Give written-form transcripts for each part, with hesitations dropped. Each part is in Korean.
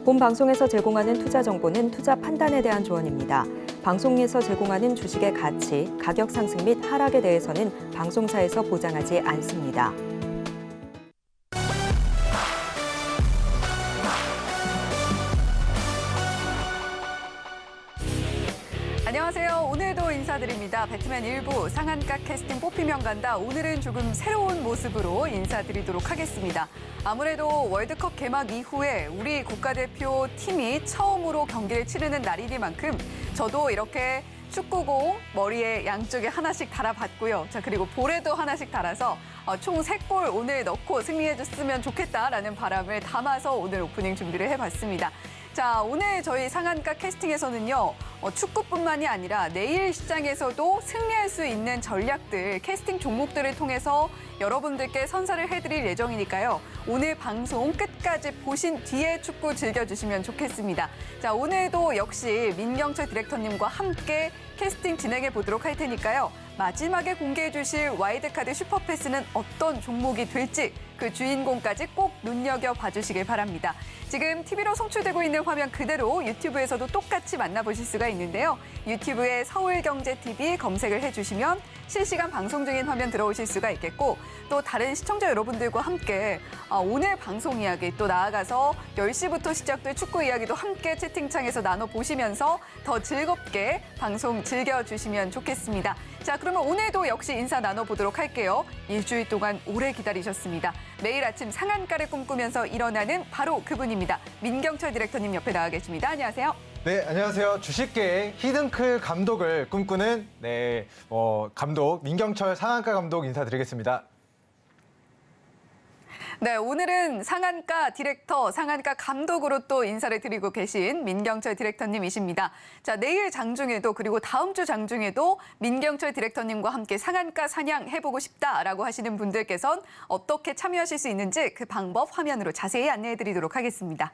본 방송에서 제공하는 투자 정보는 투자 판단에 대한 조언입니다. 방송에서 제공하는 주식의 가치, 가격 상승 및 하락에 대해서는 방송사에서 보장하지 않습니다. 안녕하세요. 오늘도 인사드립니다. 배트맨 일부 상한가 캐스팅 뽑히면 간다. 오늘은 조금 새로운 모습으로 인사드리도록 하겠습니다. 아무래도 월드컵 개막 이후에 우리 국가대표 팀이 처음으로 경기를 치르는 날이니만큼 저도 이렇게 축구공 머리에 양쪽에 하나씩 달아봤고요. 자, 그리고 볼에도 하나씩 달아서 총 3골 오늘 넣고 승리해줬으면 좋겠다라는 바람을 담아서 오늘 오프닝 준비를 해봤습니다. 자, 오늘 저희 상한가 캐스팅에서는요, 축구뿐만이 아니라 내일 시장에서도 승리할 수 있는 전략들, 캐스팅 종목들을 통해서 여러분들께 선사를 해드릴 예정이니까요. 오늘 방송 끝까지 보신 뒤에 축구 즐겨주시면 좋겠습니다. 자, 오늘도 역시 민경철 디렉터님과 함께 캐스팅 진행해 보도록 할 테니까요. 마지막에 공개해 주실 와일드카드 슈퍼패스는 어떤 종목이 될지 그 주인공까지 꼭 눈여겨봐 주시길 바랍니다. 지금 TV로 송출되고 있는 화면 그대로 유튜브에서도 똑같이 만나보실 수가 있는데요. 유튜브에 서울경제TV 검색을 해주시면 실시간 방송 중인 화면 들어오실 수가 있겠고 또 다른 시청자 여러분들과 함께 오늘 방송 이야기 또 나아가서 10시부터 시작될 축구 이야기도 함께 채팅창에서 나눠보시면서 더 즐겁게 방송 즐겨주시면 좋겠습니다. 자, 그러면 오늘도 역시 인사 나눠보도록 할게요. 일주일 동안 오래 기다리셨습니다. 매일 아침 상한가를 꿈꾸면서 일어나는 바로 그분입니다. 민경철 디렉터님 옆에 나와 계십니다. 안녕하세요. 네, 안녕하세요. 주식계의 히든클 감독을 꿈꾸는 감독 민경철 상한가 감독 인사드리겠습니다. 네, 오늘은 상한가 디렉터, 상한가 감독으로 또 인사를 드리고 계신 민경철 디렉터님이십니다. 자, 내일 장중에도 그리고 다음 주 장중에도 민경철 디렉터님과 함께 상한가 사냥해보고 싶다라고 하시는 분들께선 어떻게 참여하실 수 있는지 그 방법 화면으로 자세히 안내해드리도록 하겠습니다.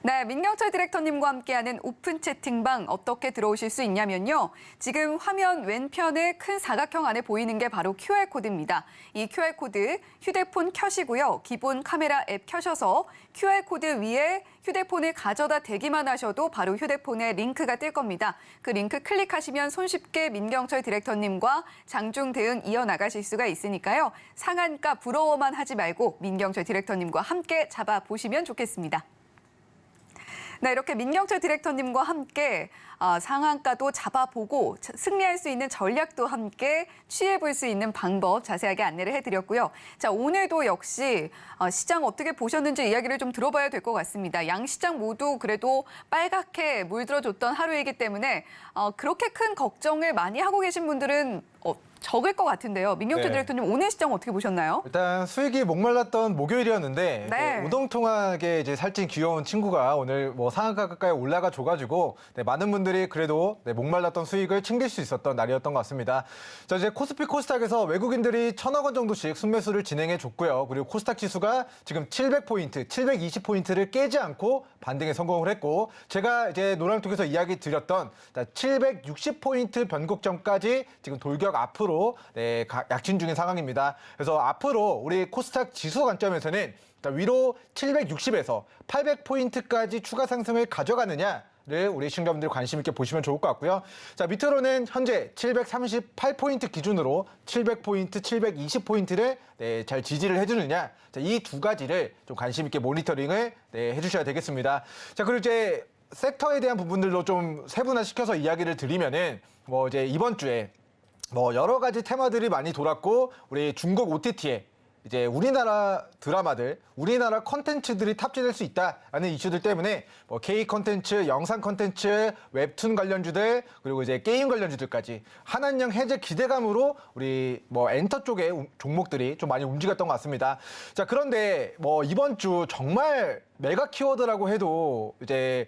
네, 민경철 디렉터님과 함께하는 오픈 채팅방 어떻게 들어오실 수 있냐면요. 지금 화면 왼편에 큰 사각형 안에 보이는 게 바로 QR코드입니다. 이 QR코드 휴대폰 켜시고요. 기본 카메라 앱 켜셔서 QR코드 위에 휴대폰을 가져다 대기만 하셔도 바로 휴대폰에 링크가 뜰 겁니다. 그 링크 클릭하시면 손쉽게 민경철 디렉터님과 장중 대응 이어나가실 수가 있으니까요. 상한가 부러워만 하지 말고 민경철 디렉터님과 함께 잡아보시면 좋겠습니다. 네, 이렇게 민경철 디렉터님과 함께 상한가도 잡아보고 승리할 수 있는 전략도 함께 취해볼 수 있는 방법 자세하게 안내를 해드렸고요. 자, 오늘도 역시 시장 어떻게 보셨는지 이야기를 좀 들어봐야 될 것 같습니다. 양 시장 모두 그래도 빨갛게 물들어줬던 하루이기 때문에 그렇게 큰 걱정을 많이 하고 계신 분들은 적을 것 같은데요. 민경철 디렉터님 오늘 시장 어떻게 보셨나요? 일단 수익이 목말랐던 목요일이었는데 우동통하게 이제 살찐 귀여운 친구가 오늘 상한가 가까이 올라가 줘가지고 많은 분들이 그래도 목말랐던 수익을 챙길 수 있었던 날이었던 것 같습니다. 자, 이제 코스피 코스닥에서 외국인들이 1,000억 원 정도씩 순매수를 진행해 줬고요. 그리고 코스닥 지수가 지금 700포인트, 720포인트를 깨지 않고 반등에 성공을 했고 제가 이제 노랑을 통해서 이야기 드렸던 760포인트 변곡점까지 지금 돌격 앞으로 약진 중인 상황입니다. 그래서 앞으로 우리 코스닥 지수 관점에서는 위로 760에서 800포인트까지 추가 상승을 가져가느냐를 우리 시청자분들 관심 있게 보시면 좋을 것 같고요. 자, 밑으로는 현재 738포인트 기준으로 700포인트, 720포인트를 잘 지지를 해주느냐, 이 두 가지를 좀 관심 있게 모니터링을 해주셔야 되겠습니다. 자, 그리고 이제 섹터에 대한 부분들도 좀 세분화시켜서 이야기를 드리면은 이제 이번 주에 여러 가지 테마들이 많이 돌았고 우리 중국 OTT에 이제 우리나라 드라마들, 우리나라 컨텐츠들이 탑재될 수 있다라는 이슈들 때문에 K 컨텐츠, 영상 컨텐츠, 웹툰 관련주들 그리고 이제 게임 관련주들까지 한한령 해제 기대감으로 우리 엔터 쪽의 종목들이 좀 많이 움직였던 것 같습니다. 자, 그런데 이번 주 정말 메가 키워드라고 해도 이제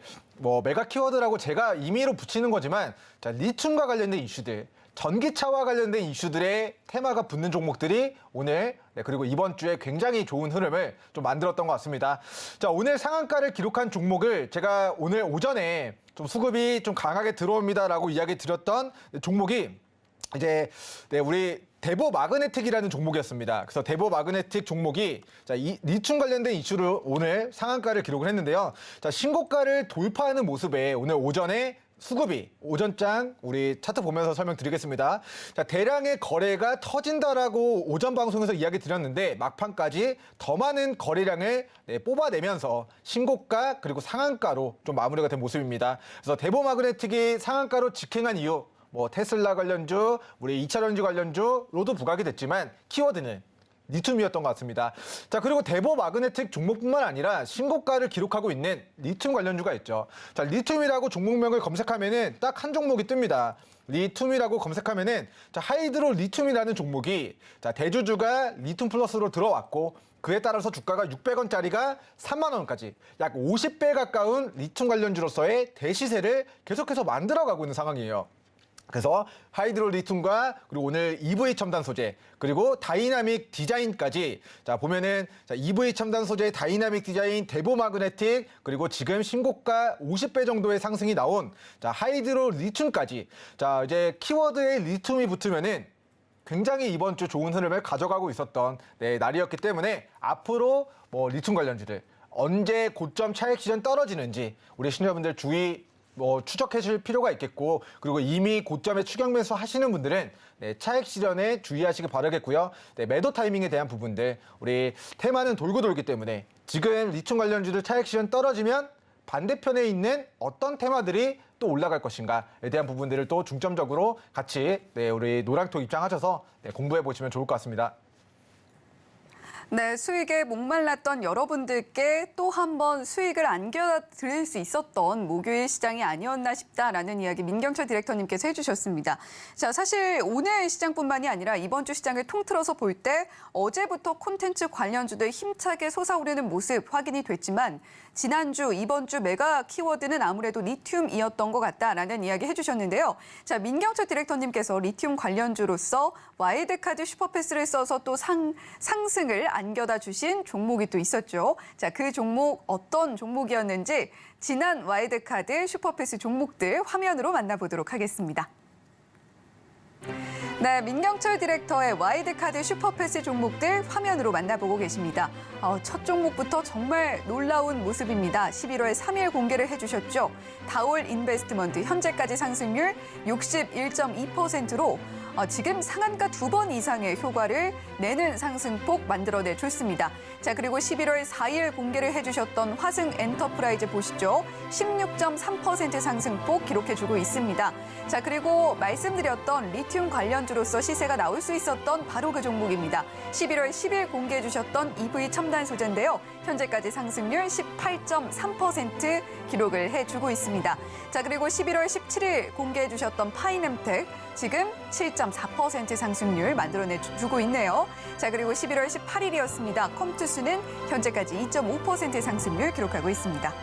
메가 키워드라고 제가 임의로 붙이는 거지만 자, 리튬과 관련된 이슈들, 전기차와 관련된 이슈들의 테마가 붙는 종목들이 오늘 그리고 이번 주에 굉장히 좋은 흐름을 좀 만들었던 것 같습니다. 자, 오늘 상한가를 기록한 종목을 제가 오늘 오전에 좀 수급이 좀 강하게 들어옵니다라고 이야기 드렸던 종목이 이제 우리 대보 마그네틱이라는 종목이었습니다. 그래서 대보 마그네틱 종목이 이 리튬 관련된 이슈로 오늘 상한가를 기록을 했는데요. 신고가를 돌파하는 모습에 오늘 오전에 수급이 오전장 우리 차트 보면서 설명드리겠습니다. 대량의 거래가 터진다라고 오전 방송에서 이야기 드렸는데 막판까지 더 많은 거래량을 뽑아내면서 신고가 그리고 상한가로 좀 마무리가 된 모습입니다. 그래서 대보 마그네틱이 상한가로 직행한 이유, 뭐 테슬라 관련주, 우리 2차 전지 관련주로도 부각이 됐지만 키워드는 리튬이었던 것 같습니다. 자, 그리고 대보 마그네틱 종목뿐만 아니라 신고가를 기록하고 있는 리튬 관련주가 있죠. 자, 리튬이라고 종목명을 검색하면은 딱 한 종목이 뜹니다. 리튬이라고 검색하면은 하이드로 리튬이라는 종목이 대주주가 리튬 플러스로 들어왔고 그에 따라서 주가가 600원짜리가 3만 원까지 약 50배 가까운 리튬 관련주로서의 대시세를 계속해서 만들어가고 있는 상황이에요. 그래서 하이드로 리튬과 그리고 오늘 EV 첨단 소재 그리고 다이나믹 디자인까지 보면은 EV 첨단 소재, 다이나믹 디자인, 대보 마그네틱 그리고 지금 신고가 50배 정도의 상승이 나온 하이드로 리튬까지 이제 키워드에 리튬이 붙으면은 굉장히 이번 주 좋은 흐름을 가져가고 있었던 날이었기 때문에 앞으로 뭐 리튬 관련주들 언제 고점 차익 시전 떨어지는지 우리 신여분들 주의 추적하실 필요가 있겠고 그리고 이미 고점에 추격 매수 하시는 분들은 차익 실현에 주의하시기 바라겠고요. 매도 타이밍에 대한 부분들 우리 테마는 돌고 돌기 때문에 지금 리튬 관련주들 차익 실현 떨어지면 반대편에 있는 어떤 테마들이 또 올라갈 것인가에 대한 부분들을 또 중점적으로 같이 우리 노랑톡 입장하셔서 공부해 보시면 좋을 것 같습니다. 네, 수익에 목말랐던 여러분들께 또 한 번 수익을 안겨드릴 수 있었던 목요일 시장이 아니었나 싶다라는 이야기 민경철 디렉터님께서 해주셨습니다. 자, 사실 오늘 시장뿐만이 아니라 이번 주 시장을 통틀어서 볼 때 어제부터 콘텐츠 관련주들 힘차게 솟아오르는 모습 확인이 됐지만 지난주, 이번 주 메가 키워드는 아무래도 리튬이었던 것 같다라는 이야기 해주셨는데요. 자, 민경철 디렉터님께서 리튬 관련주로서 와일드카드 슈퍼패스를 써서 또 상승을 안겨다 주신 종목이 또 있었죠. 자, 그 종목 어떤 종목이었는지 지난 와일드카드 슈퍼패스 종목들 화면으로 만나보도록 하겠습니다. 네, 민경철 디렉터의 와일드카드 슈퍼패스 종목들 화면으로 만나보고 계십니다. 첫 종목부터 정말 놀라운 모습입니다. 11월 3일 공개를 해주셨죠. 다올 인베스트먼트 현재까지 상승률 61.2%로 지금 상한가 2번 이상의 효과를 내는 상승폭 만들어내줬습니다. 자, 그리고 11월 4일 공개를 해주셨던 화승 엔터프라이즈 보시죠. 16.3% 상승폭 기록해주고 있습니다. 자, 그리고 말씀드렸던 리튬 관련주로서 시세가 나올 수 있었던 바로 그 종목입니다. 11월 10일 공개해주셨던 EV 첨단 소재인데요. 현재까지 상승률 18.3% 기록을 해주고 있습니다. 자, 그리고 11월 17일 공개해주셨던 파이넴텍 지금 7.4% 상승률 만들어내주고 있네요. 자, 그리고 11월 18일이었습니다. 컴투스는 현재까지 2.5% 상승률 기록하고 있습니다.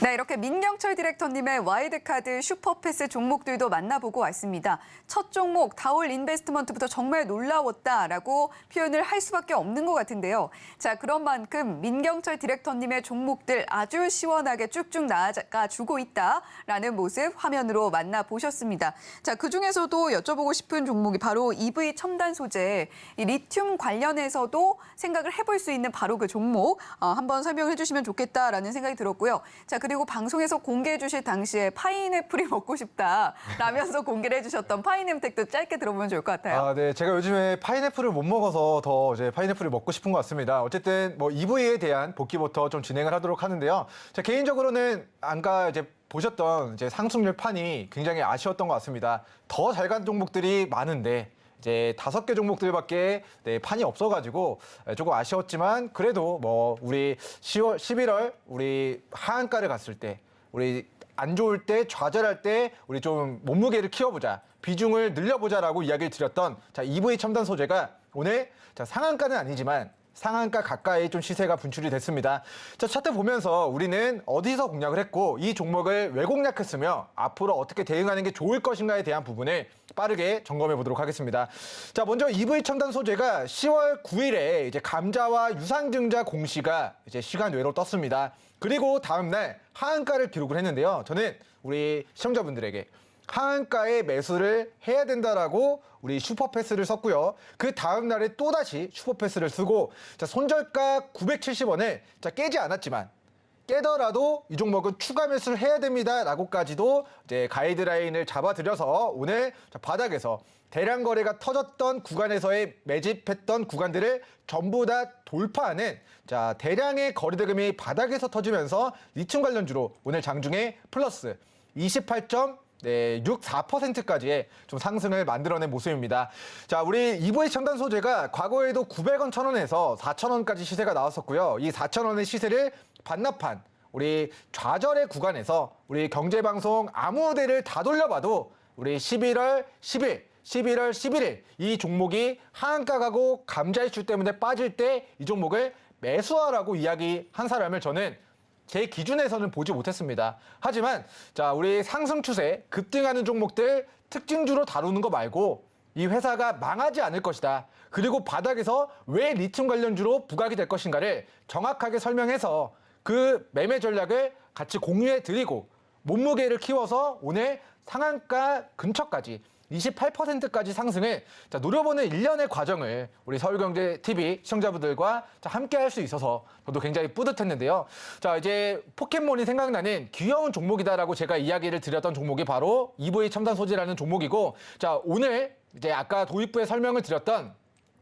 네, 이렇게 민경철 디렉터님의 와일드카드 슈퍼패스 종목들도 만나보고 왔습니다. 첫 종목 다올 인베스트먼트부터 정말 놀라웠다라고 표현을 할 수밖에 없는 것 같은데요. 자, 그런 만큼 민경철 디렉터님의 종목들 아주 시원하게 쭉쭉 나아가주고 있다라는 모습 화면으로 만나보셨습니다. 자, 그중에서도 여쭤보고 싶은 종목이 바로 EV 첨단 소재, 이 리튬 관련해서도 생각을 해볼 수 있는 바로 그 종목 한번 설명을 해주시면 좋겠다라는 생각이 들었고요. 자, 그리고 방송에서 공개해 주실 당시에 파인애플이 먹고 싶다라면서 공개를 해주셨던 파이넴텍도 짧게 들어보면 좋을 것 같아요. 네. 제가 요즘에 파인애플을 못 먹어서 더 이제 파인애플을 먹고 싶은 것 같습니다. 어쨌든 뭐 EV에 대한 복귀부터 좀 진행을 하도록 하는데요. 제 개인적으로는 아까 이제 보셨던 이제 상승률 판이 굉장히 아쉬웠던 것 같습니다. 더 잘 간 종목들이 많은데 이제 5개 종목들밖에 판이 없어가지고 조금 아쉬웠지만 그래도 뭐 우리 11월 우리 하한가를 갔을 때 우리 안 좋을 때 좌절할 때 우리 좀 몸무게를 키워보자 비중을 늘려보자라고 이야기를 드렸던 EV 첨단 소재가 오늘 상한가는 아니지만 상한가 가까이 좀 시세가 분출이 됐습니다. 자, 차트 보면서 우리는 어디서 공략을 했고 이 종목을 왜 공략했으며 앞으로 어떻게 대응하는 게 좋을 것인가에 대한 부분을 빠르게 점검해 보도록 하겠습니다. 자, 먼저 EV 첨단 소재가 10월 9일에 이제 감자와 유상증자 공시가 이제 시간 외로 떴습니다. 그리고 다음 날 하한가를 기록을 했는데요. 저는 우리 시청자분들에게 하한가에 매수를 해야 된다라고 우리 슈퍼패스를 썼고요. 그 다음 날에 또다시 슈퍼패스를 쓰고 자, 손절가 970원을 자, 깨지 않았지만 깨더라도 이 종목은 추가 매수를 해야 됩니다라고까지도 이제 가이드라인을 잡아드려서 오늘 바닥에서 대량 거래가 터졌던 구간에서의 매집했던 구간들을 전부 다 돌파하는 자, 대량의 거래대금이 바닥에서 터지면서 리튬 관련주로 오늘 장중에 플러스 28.64%까지의 좀 상승을 만들어낸 모습입니다. 자, 우리 EV 첨단 소재가 과거에도 900원, 1000원에서 4000원까지 시세가 나왔었고요. 이 4000원의 시세를 반납한 우리 좌절의 구간에서 우리 경제방송 아무 데를 다 돌려봐도 우리 11월 10일 11월 11일 이 종목이 하한가 가고 감자 이슈 때문에 빠질 때 이 종목을 매수하라고 이야기한 사람을 저는 제 기준에서는 보지 못했습니다. 하지만 자, 우리 상승 추세 급등하는 종목들 특징주로 다루는 거 말고 이 회사가 망하지 않을 것이다. 그리고 바닥에서 왜 리튬 관련주로 부각이 될 것인가를 정확하게 설명해서 그 매매 전략을 같이 공유해 드리고 몸무게를 키워서 오늘 상한가 근처까지 28%까지 상승을 자, 노려보는 일련의 과정을 우리 서울경제TV 시청자분들과 함께 할 수 있어서 저도 굉장히 뿌듯했는데요. 자, 이제 포켓몬이 생각나는 귀여운 종목이다라고 제가 이야기를 드렸던 종목이 바로 EV 첨단 소재라는 종목이고 자, 오늘 이제 아까 도입부에 설명을 드렸던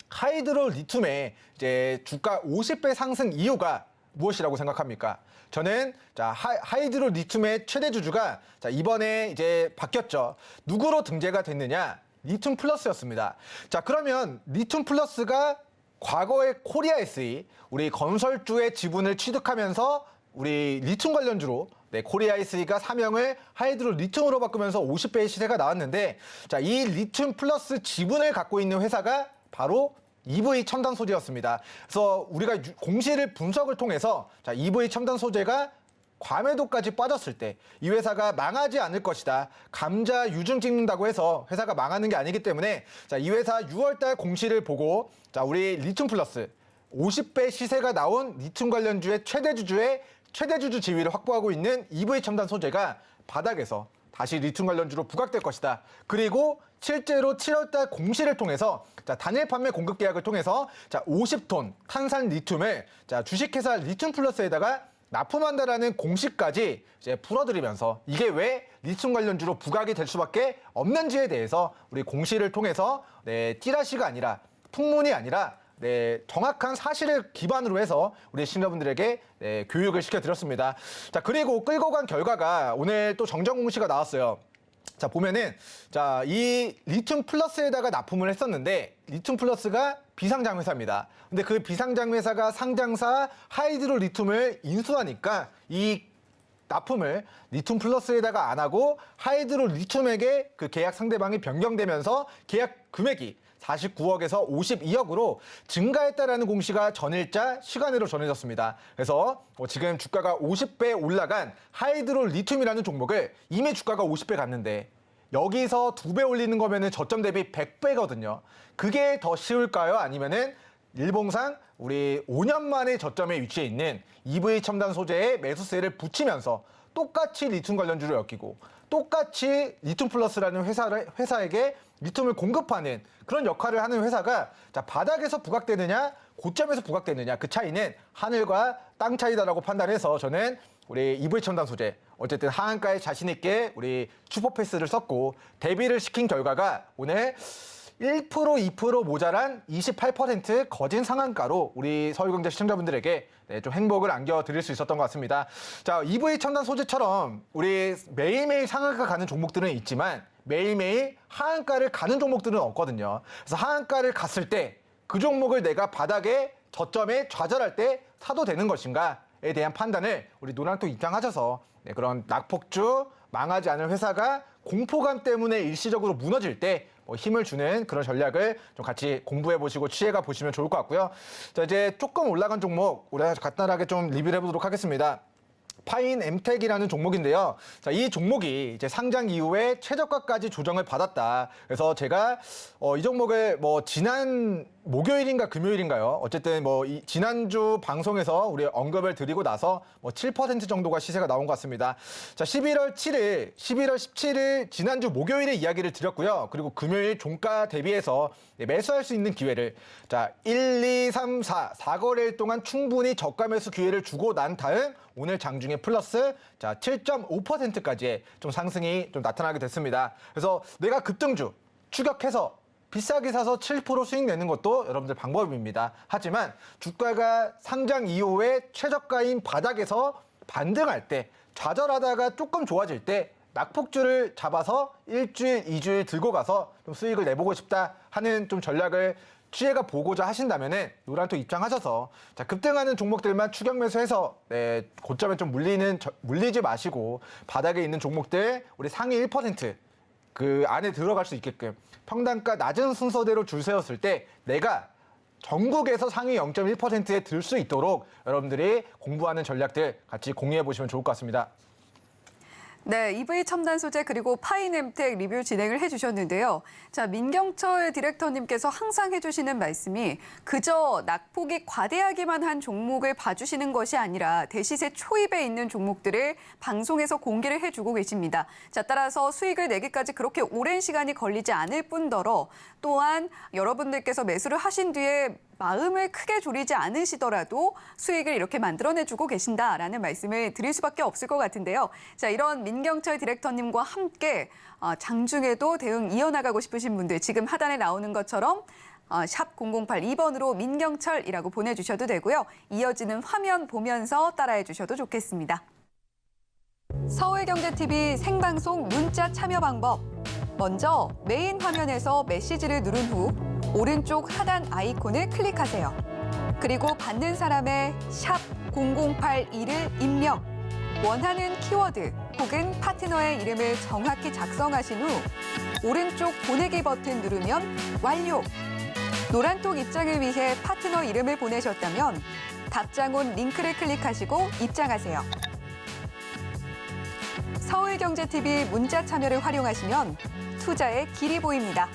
하이드로 리튬의 이제 주가 50배 상승 이유가 무엇이라고 생각합니까? 저는 자, 하이드로 리튬의 최대 주주가 자, 이번에 이제 바뀌었죠. 누구로 등재가 됐느냐? 리튬 플러스였습니다. 자, 그러면 리튬 플러스가 과거의 코리아 SE 우리 건설주의 지분을 취득하면서 우리 리튬 관련주로 코리아 SE가 사명을 하이드로 리튬으로 바꾸면서 50배의 시세가 나왔는데 자, 이 리튬 플러스 지분을 갖고 있는 회사가 바로 EV 첨단 소재였습니다. 그래서 우리가 공시를 분석을 통해서 자, EV 첨단 소재가 과매도까지 빠졌을 때 이 회사가 망하지 않을 것이다. 감자 유증 찍는다고 해서 회사가 망하는 게 아니기 때문에 자, 이 회사 6월달 공시를 보고 자, 우리 리튬 플러스 50배 시세가 나온 리튬 관련주의 최대 주주 지위를 확보하고 있는 EV 첨단 소재가 바닥에서 다시 리튬 관련주로 부각될 것이다. 그리고 실제로 7월달 공시를 통해서 자, 단일 판매 공급 계약을 통해서 자, 50톤 탄산 리튬을 자, 주식회사 리튬 플러스에다가 납품한다라는 공시까지 이제 풀어드리면서 이게 왜 리튬 관련주로 부각이 될 수밖에 없는지에 대해서 우리 공시를 통해서 찌라시가 아니라 풍문이 아니라 정확한 사실을 기반으로 해서 우리 시청자분들에게 교육을 시켜드렸습니다. 자, 그리고 끌고 간 결과가 오늘 또 정정 공시가 나왔어요. 자, 보면은 자, 이 리튬 플러스에다가 납품을 했었는데 리튬 플러스가 비상장 회사입니다. 근데 그 비상장 회사가 상장사 하이드로 리튬을 인수하니까 이 납품을 리튬 플러스에다가 안 하고 하이드로 리튬에게 그 계약 상대방이 변경되면서 계약 금액이 49억에서 52억으로 증가했다라는 공시가 전일자 시간으로 전해졌습니다. 그래서 지금 주가가 50배 올라간 하이드로 리튬이라는 종목을 이미 주가가 50배 갔는데 여기서 2배 올리는 거면은 저점 대비 100배거든요. 그게 더 쉬울까요? 아니면은 일봉상 우리 5년 만에 저점에 위치해 있는 EV 첨단 소재의 매수세를 붙이면서 똑같이 리튬 관련주를 엮이고 똑같이 리튬 플러스라는 회사에게 리튬을 공급하는 그런 역할을 하는 회사가 자, 바닥에서 부각되느냐 고점에서 부각되느냐 그 차이는 하늘과 땅 차이다라고 판단해서 저는 우리 EV 첨단 소재 어쨌든 하한가에 자신 있게 우리 슈퍼패스를 썼고 대비를 시킨 결과가 오늘 1% 2% 모자란 28% 거진 상한가로 우리 서울경제 시청자분들에게 좀 행복을 안겨드릴 수 있었던 것 같습니다. 자, EV 첨단 소재처럼 우리 매일매일 상한가 가는 종목들은 있지만 매일매일 하한가를 가는 종목들은 없거든요. 그래서 하한가를 갔을 때 그 종목을 내가 바닥에 저점에 좌절할 때 사도 되는 것인가에 대한 판단을 우리 노랑통 입장하셔서 그런 낙폭주 망하지 않을 회사가 공포감 때문에 일시적으로 무너질 때 힘을 주는 그런 전략을 좀 같이 공부해 보시고 취해가 보시면 좋을 것 같고요. 자, 이제 조금 올라간 종목 우리가 간단하게 좀 리뷰를 해보도록 하겠습니다. 파인 엠텍이라는 종목인데요. 자, 이 종목이 이제 상장 이후에 최저가까지 조정을 받았다. 그래서 제가 이 종목을 지난 목요일인가 금요일인가요? 어쨌든 뭐 지난주 방송에서 우리 언급을 드리고 나서 뭐 7% 정도가 시세가 나온 것 같습니다. 자, 11월 17일 지난주 목요일에 이야기를 드렸고요. 그리고 금요일 종가 대비해서 매수할 수 있는 기회를 자, 1, 2, 3, 4거래일 동안 충분히 저가 매수 기회를 주고 난 다음 오늘 장중에 플러스 자, 7.5%까지의 좀 상승이 좀 나타나게 됐습니다. 그래서 내가 급등주 추격해서 비싸게 사서 7% 수익 내는 것도 여러분들 방법입니다. 하지만 주가가 상장 이후에 최저가인 바닥에서 반등할 때 좌절하다가 조금 좋아질 때 낙폭주를 잡아서 1주일, 2주일 들고 가서 좀 수익을 내보고 싶다 하는 좀 전략을 취해가 보고자 하신다면은 노란톡 입장하셔서 자, 급등하는 종목들만 추격 매수해서 고점에 좀 물리지 마시고 바닥에 있는 종목들 우리 상위 1% 그 안에 들어갈 수 있게끔 평단가 낮은 순서대로 줄 세웠을 때 내가 전국에서 상위 0.1%에 들 수 있도록 여러분들이 공부하는 전략들 같이 공유해 보시면 좋을 것 같습니다. 네, EV 첨단 소재 그리고 파이넴텍 리뷰 진행을 해주셨는데요. 자, 민경철 디렉터님께서 항상 해주시는 말씀이 그저 낙폭이 과대하기만 한 종목을 봐주시는 것이 아니라 대시세 초입에 있는 종목들을 방송에서 공개를 해주고 계십니다. 자, 따라서 수익을 내기까지 그렇게 오랜 시간이 걸리지 않을 뿐더러 또한 여러분들께서 매수를 하신 뒤에 마음을 크게 졸이지 않으시더라도 수익을 이렇게 만들어내주고 계신다라는 말씀을 드릴 수밖에 없을 것 같은데요. 자, 이런 민경철 디렉터님과 함께 장중에도 대응 이어나가고 싶으신 분들 지금 하단에 나오는 것처럼 샵 0082번으로 민경철이라고 보내주셔도 되고요. 이어지는 화면 보면서 따라해 주셔도 좋겠습니다. 서울경제TV 생방송 문자 참여 방법. 먼저 메인 화면에서 메시지를 누른 후 오른쪽 하단 아이콘을 클릭하세요. 그리고 받는 사람의 샵 0082를 입력. 원하는 키워드 혹은 파트너의 이름을 정확히 작성하신 후 오른쪽 보내기 버튼 누르면 완료. 노란톡 입장을 위해 파트너 이름을 보내셨다면 답장 온 링크를 클릭하시고 입장하세요. 서울경제TV 문자 참여를 활용하시면 투자의 길이 보입니다.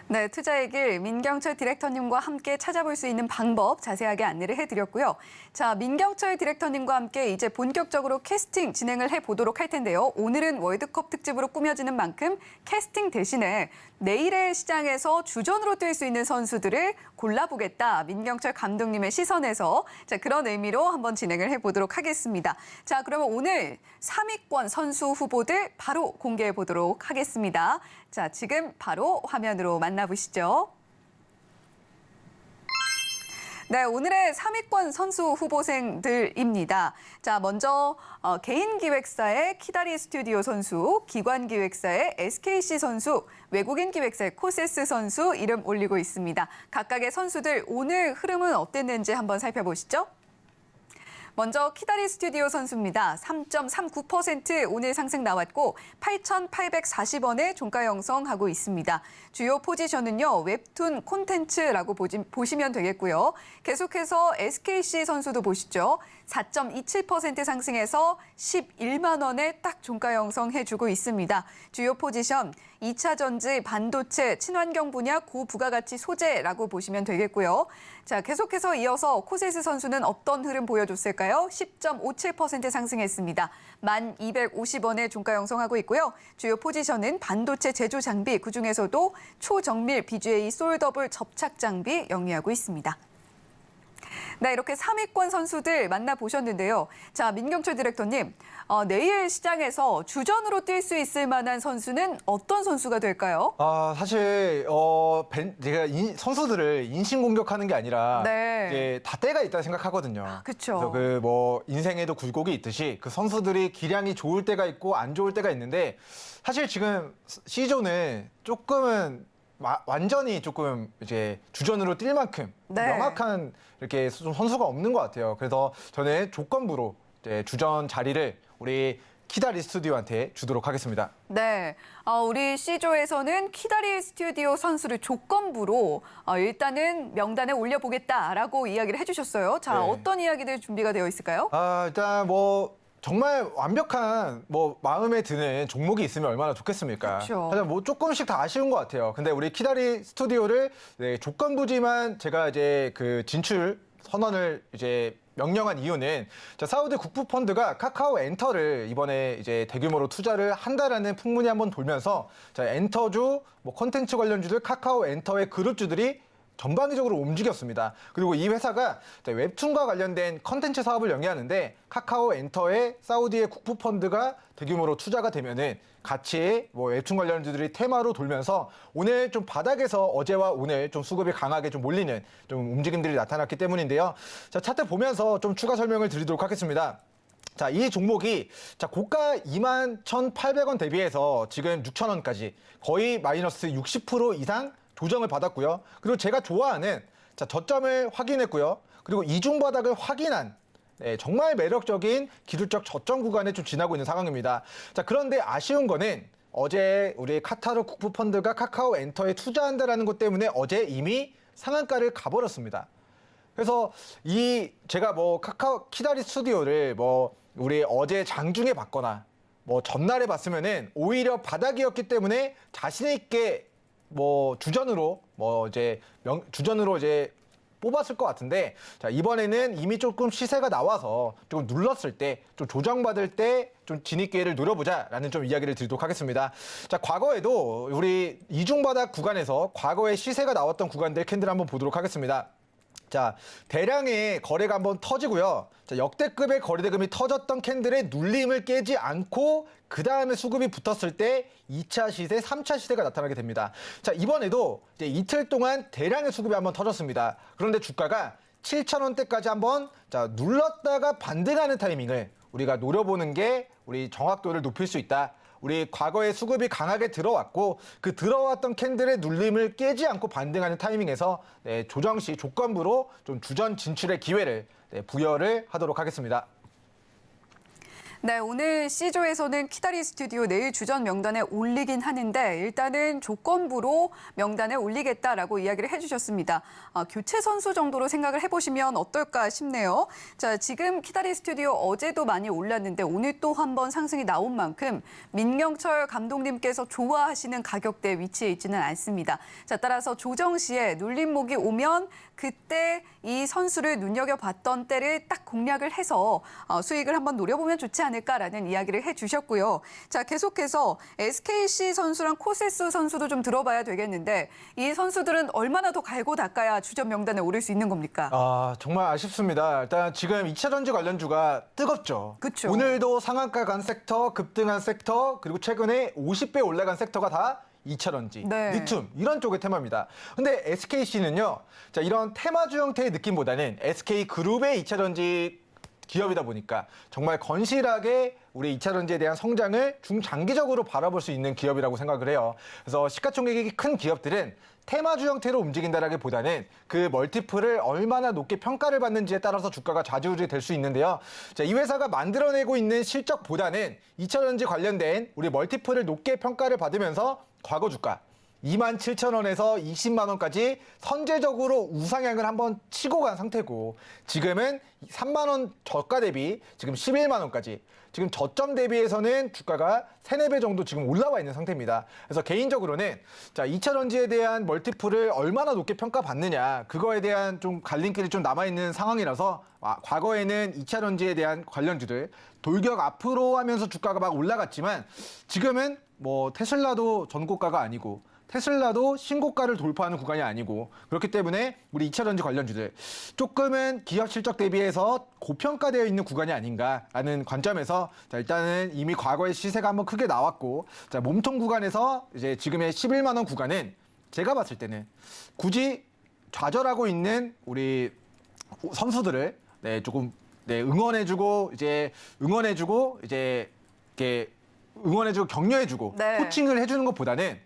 네, 투자의 길 민경철 디렉터님과 함께 찾아볼 수 있는 방법 자세하게 안내를 해드렸고요. 자, 민경철 디렉터님과 함께 이제 본격적으로 캐스팅 진행을 해보도록 할 텐데요. 오늘은 월드컵 특집으로 꾸며지는 만큼 캐스팅 대신에 내일의 시장에서 주전으로 뛸 수 있는 선수들을 골라보겠다. 민경철 감독님의 시선에서 자, 그런 의미로 한번 진행을 해보도록 하겠습니다. 자, 그러면 오늘 3위권 선수 후보들 바로 공개해 보도록 하겠습니다. 자, 지금 바로 화면으로 만나보시죠. 네, 오늘의 3위권 선수 후보생들입니다. 자, 먼저 개인 기획사의 키다리 스튜디오 선수, 기관 기획사의 SKC 선수, 외국인 기획사의 코세스 선수 이름 올리고 있습니다. 각각의 선수들 오늘 흐름은 어땠는지 한번 살펴보시죠. 먼저 키다리 스튜디오 선수입니다. 3.39% 오늘 상승 나왔고 8,840원에 종가 형성하고 있습니다. 주요 포지션은요. 웹툰 콘텐츠라고 보시면 되겠고요. 계속해서 SKC 선수도 보시죠. 4.27% 상승해서 11만 원에 딱 종가 형성해주고 있습니다. 주요 포지션 2차 전지, 반도체, 친환경 분야 고부가가치 소재라고 보시면 되겠고요. 자, 계속해서 이어서 코세스 선수는 어떤 흐름 보여줬을까요? 10.57% 상승했습니다. 1,250원에 종가 형성하고 있고요. 주요 포지션은 반도체 제조 장비, 그중에서도 초정밀 BGA 솔더블 접착 장비 영위하고 있습니다. 네, 이렇게 3위권 선수들 만나보셨는데요. 자, 민경철 디렉터님, 내일 시장에서 주전으로 뛸 수 있을 만한 선수는 어떤 선수가 될까요? 사실 제가 선수들을 인신공격하는 게 아니라 네. 이제 다 때가 있다 생각하거든요. 그렇죠. 그래서 그 인생에도 굴곡이 있듯이 그 선수들이 기량이 좋을 때가 있고 안 좋을 때가 있는데 사실 지금 C조는 조금은 완전히 조금 이제 주전으로 뛸 만큼 네. 명확한 이렇게 좀 선수가 없는 것 같아요. 그래서 저는 조건부로 이제 주전 자리를 우리 키다리 스튜디오한테 주도록 하겠습니다. 네, 우리 C조에서는 키다리 스튜디오 선수를 조건부로 일단은 명단에 올려보겠다라고 이야기를 해주셨어요. 자, 네. 어떤 이야기들 준비가 되어 있을까요? 일단 정말 완벽한 뭐 마음에 드는 종목이 있으면 얼마나 좋겠습니까? 그렇죠. 하지만 뭐 조금씩 다 아쉬운 것 같아요. 근데 우리 키다리 스튜디오를 조건부지만 제가 이제 그 진출 선언을 이제 명령한 이유는 사우디 국부펀드가 카카오 엔터를 이번에 이제 대규모로 투자를 한다라는 풍문이 한번 돌면서 엔터주, 뭐 콘텐츠 관련주들 카카오 엔터의 그룹주들이 전방위적으로 움직였습니다. 그리고 이 회사가 웹툰과 관련된 컨텐츠 사업을 영위하는데 카카오 엔터의 사우디의 국부펀드가 대규모로 투자가 되면은 같이 뭐 웹툰 관련주들이 테마로 돌면서 오늘 좀 바닥에서 어제와 오늘 좀 수급이 강하게 좀 몰리는 좀 움직임들이 나타났기 때문인데요. 자, 차트 보면서 좀 추가 설명을 드리도록 하겠습니다. 자, 이 종목이 고가 21,800원 대비해서 지금 6,000원까지 거의 마이너스 60% 이상 조정을 받았고요. 그리고 제가 좋아하는 저점을 확인했고요. 그리고 이중 바닥을 확인한 정말 매력적인 기술적 저점 구간에 좀 지나고 있는 상황입니다. 자, 그런데 아쉬운 거는 어제 우리 카타르 국부펀드가 카카오 엔터에 투자한다라는 것 때문에 어제 이미 상한가를 가버렸습니다. 그래서 제가 뭐 카카오 키다리 스튜디오를 뭐 우리 어제 장중에 봤거나 뭐 전날에 봤으면은 오히려 바닥이었기 때문에 자신 있게 뭐 주전으로 이제 뽑았을 것 같은데, 자, 이번에는 이미 조금 시세가 나와서 조금 눌렀을 때, 좀 조정받을 때 좀 진입 기회를 노려보자라는 좀 이야기를 드리도록 하겠습니다. 자, 과거에도 우리 이중바닥 구간에서 과거에 시세가 나왔던 구간들 캔들 한번 보도록 하겠습니다. 자, 대량의 거래가 한번 터지고요. 자, 역대급의 거래대금이 터졌던 캔들의 눌림을 깨지 않고 그 다음에 수급이 붙었을 때 2차 시세, 3차 시세가 나타나게 됩니다. 자, 이번에도 이제 이틀 동안 대량의 수급이 한번 터졌습니다. 그런데 주가가 7,000원대까지 한번 눌렀다가 반등하는 타이밍을 우리가 노려보는 게 우리 정확도를 높일 수 있다. 우리 과거에 수급이 강하게 들어왔고 그 들어왔던 캔들의 눌림을 깨지 않고 반등하는 타이밍에서 조정 시 조건부로 좀 주전 진출의 기회를 부여를 하도록 하겠습니다. 네, 오늘 C조에서는 키다리 스튜디오 내일 주전 명단에 올리긴 하는데 일단은 조건부로 명단에 올리겠다라고 이야기를 해주셨습니다. 교체 선수 정도로 생각을 해보시면 어떨까 싶네요. 자, 지금 키다리 스튜디오 어제도 많이 올랐는데 오늘 또 한 번 상승이 나온 만큼 민경철 감독님께서 좋아하시는 가격대에 위치해 있지는 않습니다. 자, 따라서 조정 시에 눌림목이 오면 그때 이 선수를 눈여겨봤던 때를 딱 공략을 해서 수익을 한번 노려보면 좋지 않을까라는 이야기를 해주셨고요. 자, 계속해서 SKC 선수랑 코세스 선수도 좀 들어봐야 되겠는데 이 선수들은 얼마나 더 갈고 닦아야 주전 명단에 오를 수 있는 겁니까? 정말 아쉽습니다. 일단 지금 2차전지 관련주가 뜨겁죠. 그쵸. 오늘도 상한가 간 섹터, 급등한 섹터, 그리고 최근에 50배 올라간 섹터가 다 2차전지, 네. 리튬 이런 쪽의 테마입니다. 근데 SKC는요, 자, 이런 테마주 형태의 느낌보다는 SK그룹의 2차전지 기업이다 보니까 정말 건실하게 우리 2차전지에 대한 성장을 중장기적으로 바라볼 수 있는 기업이라고 생각을 해요. 그래서 시가총액이 큰 기업들은 테마주 형태로 움직인다라기보다는 그 멀티플을 얼마나 높게 평가를 받는지에 따라서 주가가 좌지우지 될 수 있는데요. 자, 이 회사가 만들어내고 있는 실적보다는 2차전지 관련된 우리 멀티플을 높게 평가를 받으면서 과거 주가 27,000원에서 20만 원까지 선제적으로 우상향을 한번 치고 간 상태고 지금은 3만 원 저가 대비 지금 11만 원까지 지금 저점 대비해서는 주가가 3, 4배 정도 지금 올라와 있는 상태입니다. 그래서 개인적으로는 2차전지에 대한 멀티플을 얼마나 높게 평가받느냐 그거에 대한 좀 갈림길이 좀 남아있는 상황이라서 과거에는 2차전지에 대한 관련주들 돌격 앞으로 하면서 주가가 막 올라갔지만 지금은 뭐 테슬라도 전고가가 아니고 테슬라도 신고가를 돌파하는 구간이 아니고 그렇기 때문에 우리 2차전지 관련주들 조금은 기업 실적 대비해서 고평가되어 있는 구간이 아닌가라는 관점에서 일단은 이미 과거의 시세가 한번 크게 나왔고 몸통 구간에서 이제 지금의 11만 원 구간은 제가 봤을 때는 굳이 좌절하고 있는 우리 선수들을 조금 응원해주고 이렇게 응원해주고 격려해주고 네. 코칭을 해주는 것보다는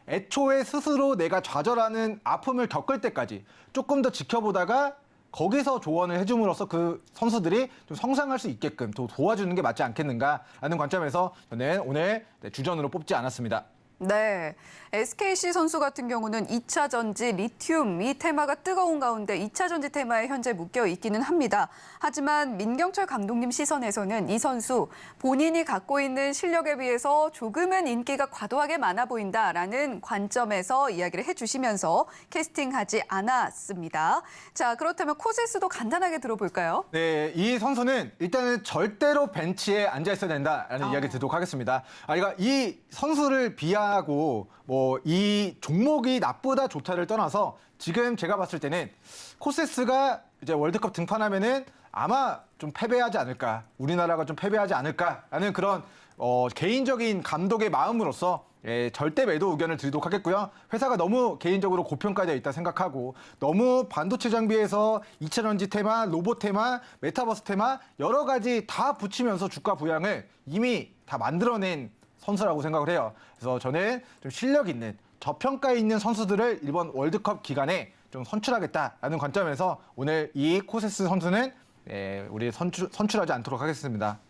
애초에 스스로 내가 좌절하는 아픔을 겪을 때까지 조금 더 지켜보다가 거기서 조언을 해줌으로써 그 선수들이 좀 성장할 수 있게끔 더 도와주는 게 맞지 않겠는가라는 관점에서 저는 오늘 주전으로 뽑지 않았습니다. 네, SKC 선수 같은 경우는 2차 전지 리튬 이 테마가 뜨거운 가운데 2차 전지 테마에 현재 묶여 있기는 합니다. 하지만 민경철 감독님 시선에서는 이 선수 본인이 갖고 있는 실력에 비해서 조금은 인기가 과도하게 많아 보인다라는 관점에서 이야기를 해주시면서 캐스팅하지 않았습니다. 자, 그렇다면 코세스도 간단하게 들어볼까요? 네, 이 선수는 일단은 절대로 벤치에 앉아 있어야 된다라는 이야기 드리도록 하겠습니다. 그러니까 이 선수를 비하하고 뭐 이 종목이 나쁘다 좋다를 떠나서 지금 제가 봤을 때는 코세스가 이제 월드컵 등판하면은 아마 좀 패배하지 않을까, 우리나라가 좀 패배하지 않을까라는 그런 개인적인 감독의 마음으로서 절대 매도 의견을 드리도록 하겠고요. 회사가 너무 개인적으로 고평가되어 있다 생각하고 너무 반도체 장비에서 2차 전지 테마, 로봇 테마, 메타버스 테마 여러 가지 다 붙이면서 주가 부양을 이미 다 만들어낸 선수라고 생각을 해요. 그래서 저는 좀 실력 있는 저평가 있는 선수들을 이번 월드컵 기간에 좀 선출하겠다라는 관점에서 오늘 이 코세스 선수는 우리 선출하지 않도록 하겠습니다.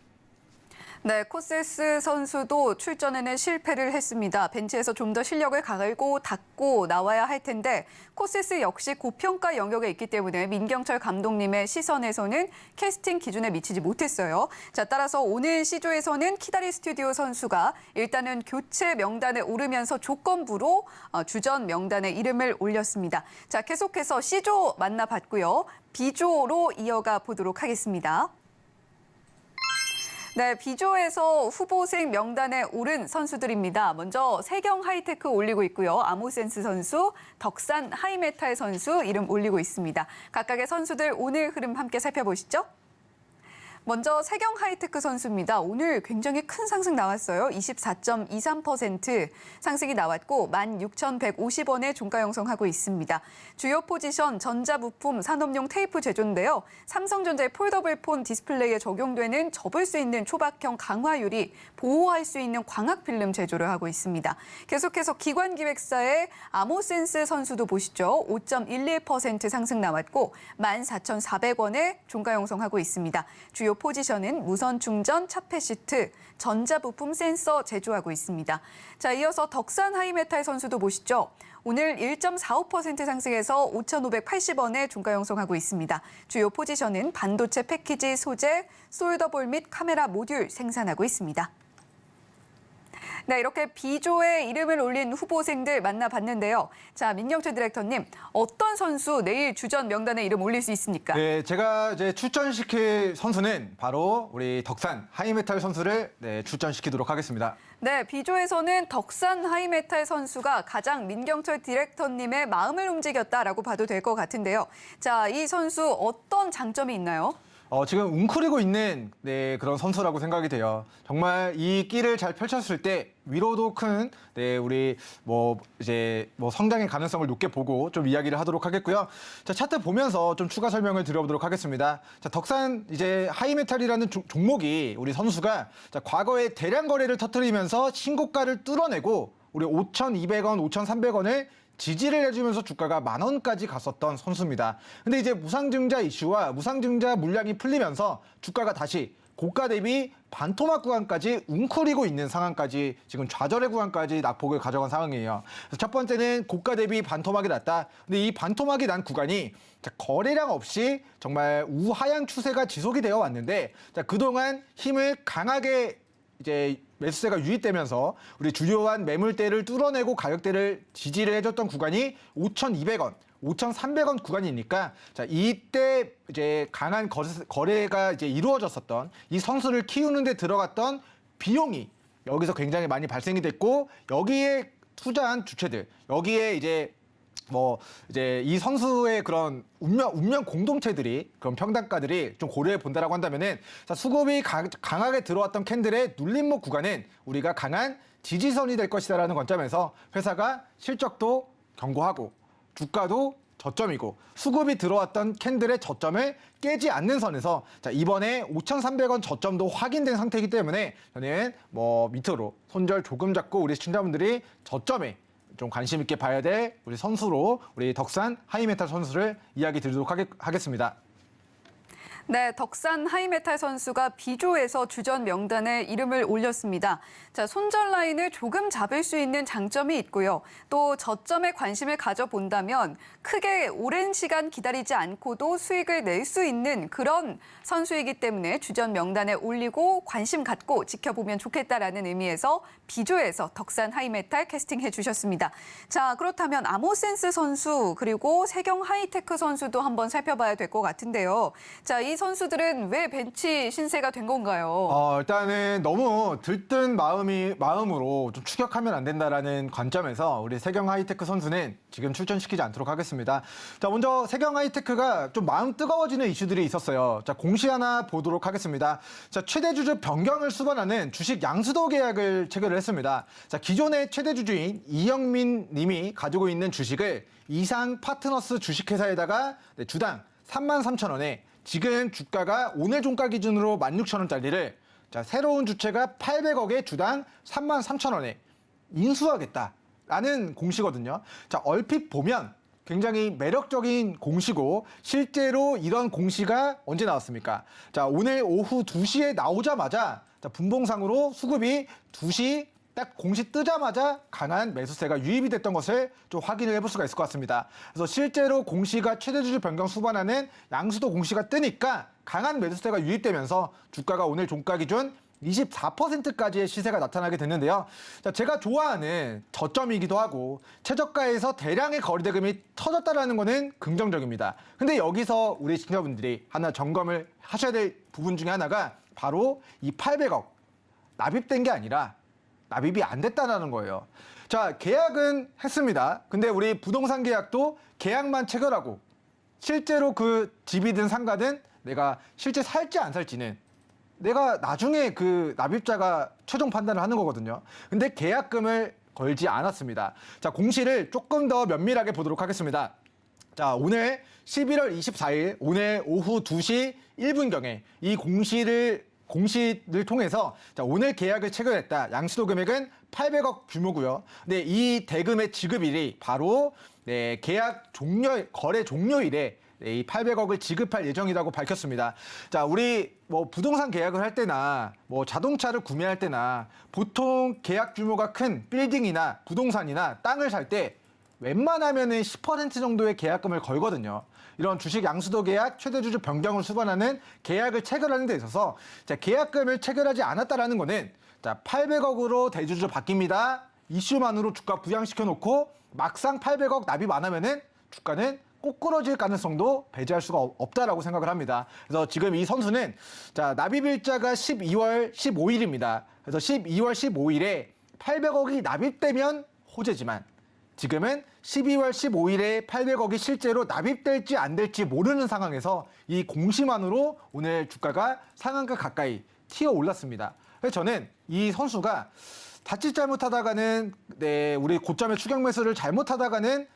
네, 코세스 선수도 출전에는 실패를 했습니다. 벤치에서 좀 더 실력을 갈고 닦고 나와야 할 텐데 코세스 역시 고평가 영역에 있기 때문에 민경철 감독님의 시선에서는 캐스팅 기준에 미치지 못했어요. 자, 따라서 오늘 C조에서는 키다리 스튜디오 선수가 일단은 교체 명단에 오르면서 조건부로 주전 명단에 이름을 올렸습니다. 자, 계속해서 C조 만나봤고요. B조로 이어가 보도록 하겠습니다. 네, B조에서 후보생 명단에 오른 선수들입니다. 먼저 세경 하이테크 올리고 있고요. 아모센스 선수, 덕산 하이메탈 선수 이름 올리고 있습니다. 각각의 선수들 오늘 흐름 함께 살펴보시죠. 먼저 세경 하이테크 선수입니다. 오늘 굉장히 큰 상승 나왔어요. 24.23% 상승이 나왔고 16,150원에 종가 형성하고 있습니다. 주요 포지션 전자부품 산업용 테이프 제조인데요. 삼성전자의 폴더블 폰 디스플레이에 적용되는 접을 수 있는 초박형 강화유리 보호할 수 있는 광학 필름 제조를 하고 있습니다. 계속해서 기관기획사의 아모센스 선수도 보시죠. 5.11% 상승 나왔고 14,400원에 종가 형성하고 있습니다. 주요 포지션은 무선 충전, 차폐 시트, 전자부품 센서 제조하고 있습니다. 자, 이어서 덕산 하이메탈 선수도 보시죠. 오늘 1.45% 상승해서 5,580원에 종가 형성하고 있습니다. 주요 포지션은 반도체 패키지 소재, 솔더볼 및 카메라 모듈 생산하고 있습니다. 네, 이렇게 B조에 이름을 올린 후보생들 만나봤는데요. 자, 민경철 디렉터님, 어떤 선수 내일 주전 명단에 이름 올릴 수 있습니까? 네, 제가 이제 출전시킬 선수는 바로 우리 덕산 하이메탈 선수를 출전시키도록 하겠습니다. 네, B조에서는 덕산 하이메탈 선수가 가장 민경철 디렉터님의 마음을 움직였다라고 봐도 될 것 같은데요. 자, 이 선수 어떤 장점이 있나요? 지금 웅크리고 있는 그런 선수라고 생각이 돼요. 정말 이 끼를 잘 펼쳤을 때 위로도 큰 우리 성장의 가능성을 높게 보고 좀 이야기를 하도록 하겠고요. 자, 차트 보면서 좀 추가 설명을 드려보도록 하겠습니다. 자, 덕산 이제 하이메탈이라는 종목이 우리 선수가 과거에 대량 거래를 터뜨리면서 신고가를 뚫어내고 우리 5,200원, 5,300원을 지지를 해주면서 주가가 10,000원까지 갔었던 선수입니다. 근데 이제 무상증자 이슈와 무상증자 물량이 풀리면서 주가가 다시 고가 대비 반토막 구간까지 웅크리고 있는 상황까지 지금 좌절의 구간까지 낙폭을 가져간 상황이에요. 그래서 첫 번째는 고가 대비 반토막이 났다. 근데 이 반토막이 난 구간이 거래량 없이 정말 우하향 추세가 지속이 되어 왔는데 그동안 힘을 강하게 이제 매수세가 유입되면서 우리 주요한 매물대를 뚫어내고 가격대를 지지를 해줬던 구간이 5,200원, 5,300원 구간이니까 자, 이때 이제 강한 거래가 이제 이루어졌었던 이 선수를 키우는 데 들어갔던 비용이 여기서 굉장히 많이 발생이 됐고 여기에 투자한 주체들, 여기에 이제 이 선수의 그런 운명 공동체들이, 그런 평단가들이 좀 고려해 본다라고 한다면은, 자, 수급이 강하게 들어왔던 캔들의 눌림목 구간은 우리가 강한 지지선이 될 것이다라는 관점에서 회사가 실적도 견고하고 주가도 저점이고 수급이 들어왔던 캔들의 저점을 깨지 않는 선에서 자, 이번에 5,300원 저점도 확인된 상태이기 때문에 저는 밑으로 손절 조금 잡고 우리 시청자분들이 저점에 좀 관심 있게 봐야 될 우리 선수로 우리 덕산 하이메탈 선수를 이야기 드리도록 하겠습니다. 네, 덕산 하이메탈 선수가 B조에서 주전 명단에 이름을 올렸습니다. 자, 손절 라인을 조금 잡을 수 있는 장점이 있고요. 또 저점에 관심을 가져본다면 크게 오랜 시간 기다리지 않고도 수익을 낼 수 있는 그런 선수이기 때문에 주전 명단에 올리고 관심 갖고 지켜보면 좋겠다라는 의미에서 B조에서 덕산 하이메탈 캐스팅해 주셨습니다. 자, 그렇다면 아모센스 선수 그리고 세경 하이테크 선수도 한번 살펴봐야 될 것 같은데요. 자, 이 선수들은 왜 벤치 신세가 된 건가요? 일단은 너무 들뜬 마음으로 좀 추격하면 안 된다라는 관점에서 우리 세경 하이테크 선수는 지금 출전시키지 않도록 하겠습니다. 자, 먼저 세경 하이테크가 좀 마음 뜨거워지는 이슈들이 있었어요. 자, 공시 하나 보도록 하겠습니다. 자, 최대 주주 변경을 수반하는 주식 양수도 계약을 체결을 했습니다. 자, 기존의 최대 주주인 이영민 님이 가지고 있는 주식을 이상 파트너스 주식회사에다가 주당 33,000원에 지금 주가가 오늘 종가 기준으로 16,000원짜리를 자, 새로운 주체가 800억에 주당 33,000원에 인수하겠다라는 공시거든요. 자, 얼핏 보면 굉장히 매력적인 공시고 실제로 이런 공시가 언제 나왔습니까? 자, 오늘 오후 2시에 나오자마자 자, 분봉상으로 수급이 2시 딱 공시 뜨자마자 강한 매수세가 유입이 됐던 것을 좀 확인을 해볼 수가 있을 것 같습니다. 그래서 실제로 공시가 최대주주 변경 수반하는 양수도 공시가 뜨니까 강한 매수세가 유입되면서 주가가 오늘 종가 기준 24%까지의 시세가 나타나게 됐는데요. 자, 제가 좋아하는 저점이기도 하고 최저가에서 대량의 거래대금이 터졌다는 것은 긍정적입니다. 근데 여기서 우리 시청자분들이 하나 점검을 하셔야 될 부분 중에 하나가 바로 이 800억 납입된 게 아니라 납입이 안 됐다는 거예요. 자, 계약은 했습니다. 근데 우리 부동산 계약도 계약만 체결하고 실제로 그 집이든 상가든 내가 실제 살지 안 살지는 내가 나중에 그 납입자가 최종 판단을 하는 거거든요. 근데 계약금을 걸지 않았습니다. 자, 공시를 조금 더 면밀하게 보도록 하겠습니다. 자, 오늘 11월 24일 오늘 오후 2시 1분경에 이 공시를 통해서 자, 오늘 계약을 체결했다. 양수도 금액은 800억 규모고요. 근데 이 대금의 지급일이 바로 계약 거래 종료일에 이 800억을 지급할 예정이라고 밝혔습니다. 자, 우리 뭐 부동산 계약을 할 때나 뭐 자동차를 구매할 때나 보통 계약 규모가 큰 빌딩이나 부동산이나 땅을 살 때 웬만하면은 10% 정도의 계약금을 걸거든요. 이런 주식 양수도 계약, 최대주주 변경을 수반하는 계약을 체결하는 데 있어서 자, 계약금을 체결하지 않았다라는 거는 자, 800억으로 대주주 바뀝니다. 이슈만으로 주가 부양시켜 놓고 막상 800억 납입 안 하면은 주가는 꼬꾸러질 가능성도 배제할 수가 없다라고 생각을 합니다. 그래서 지금 이 선수는 자, 납입일자가 12월 15일입니다. 그래서 12월 15일에 800억이 납입되면 호재지만 지금은 12월 15일에 800억이 실제로 납입될지 안 될지 모르는 상황에서 이 공시만으로 오늘 주가가 상한가 가까이 튀어 올랐습니다. 그래서 저는 이 선수가 자칫 잘못하다가는 우리 고점의 추격 매수를 잘못하다가는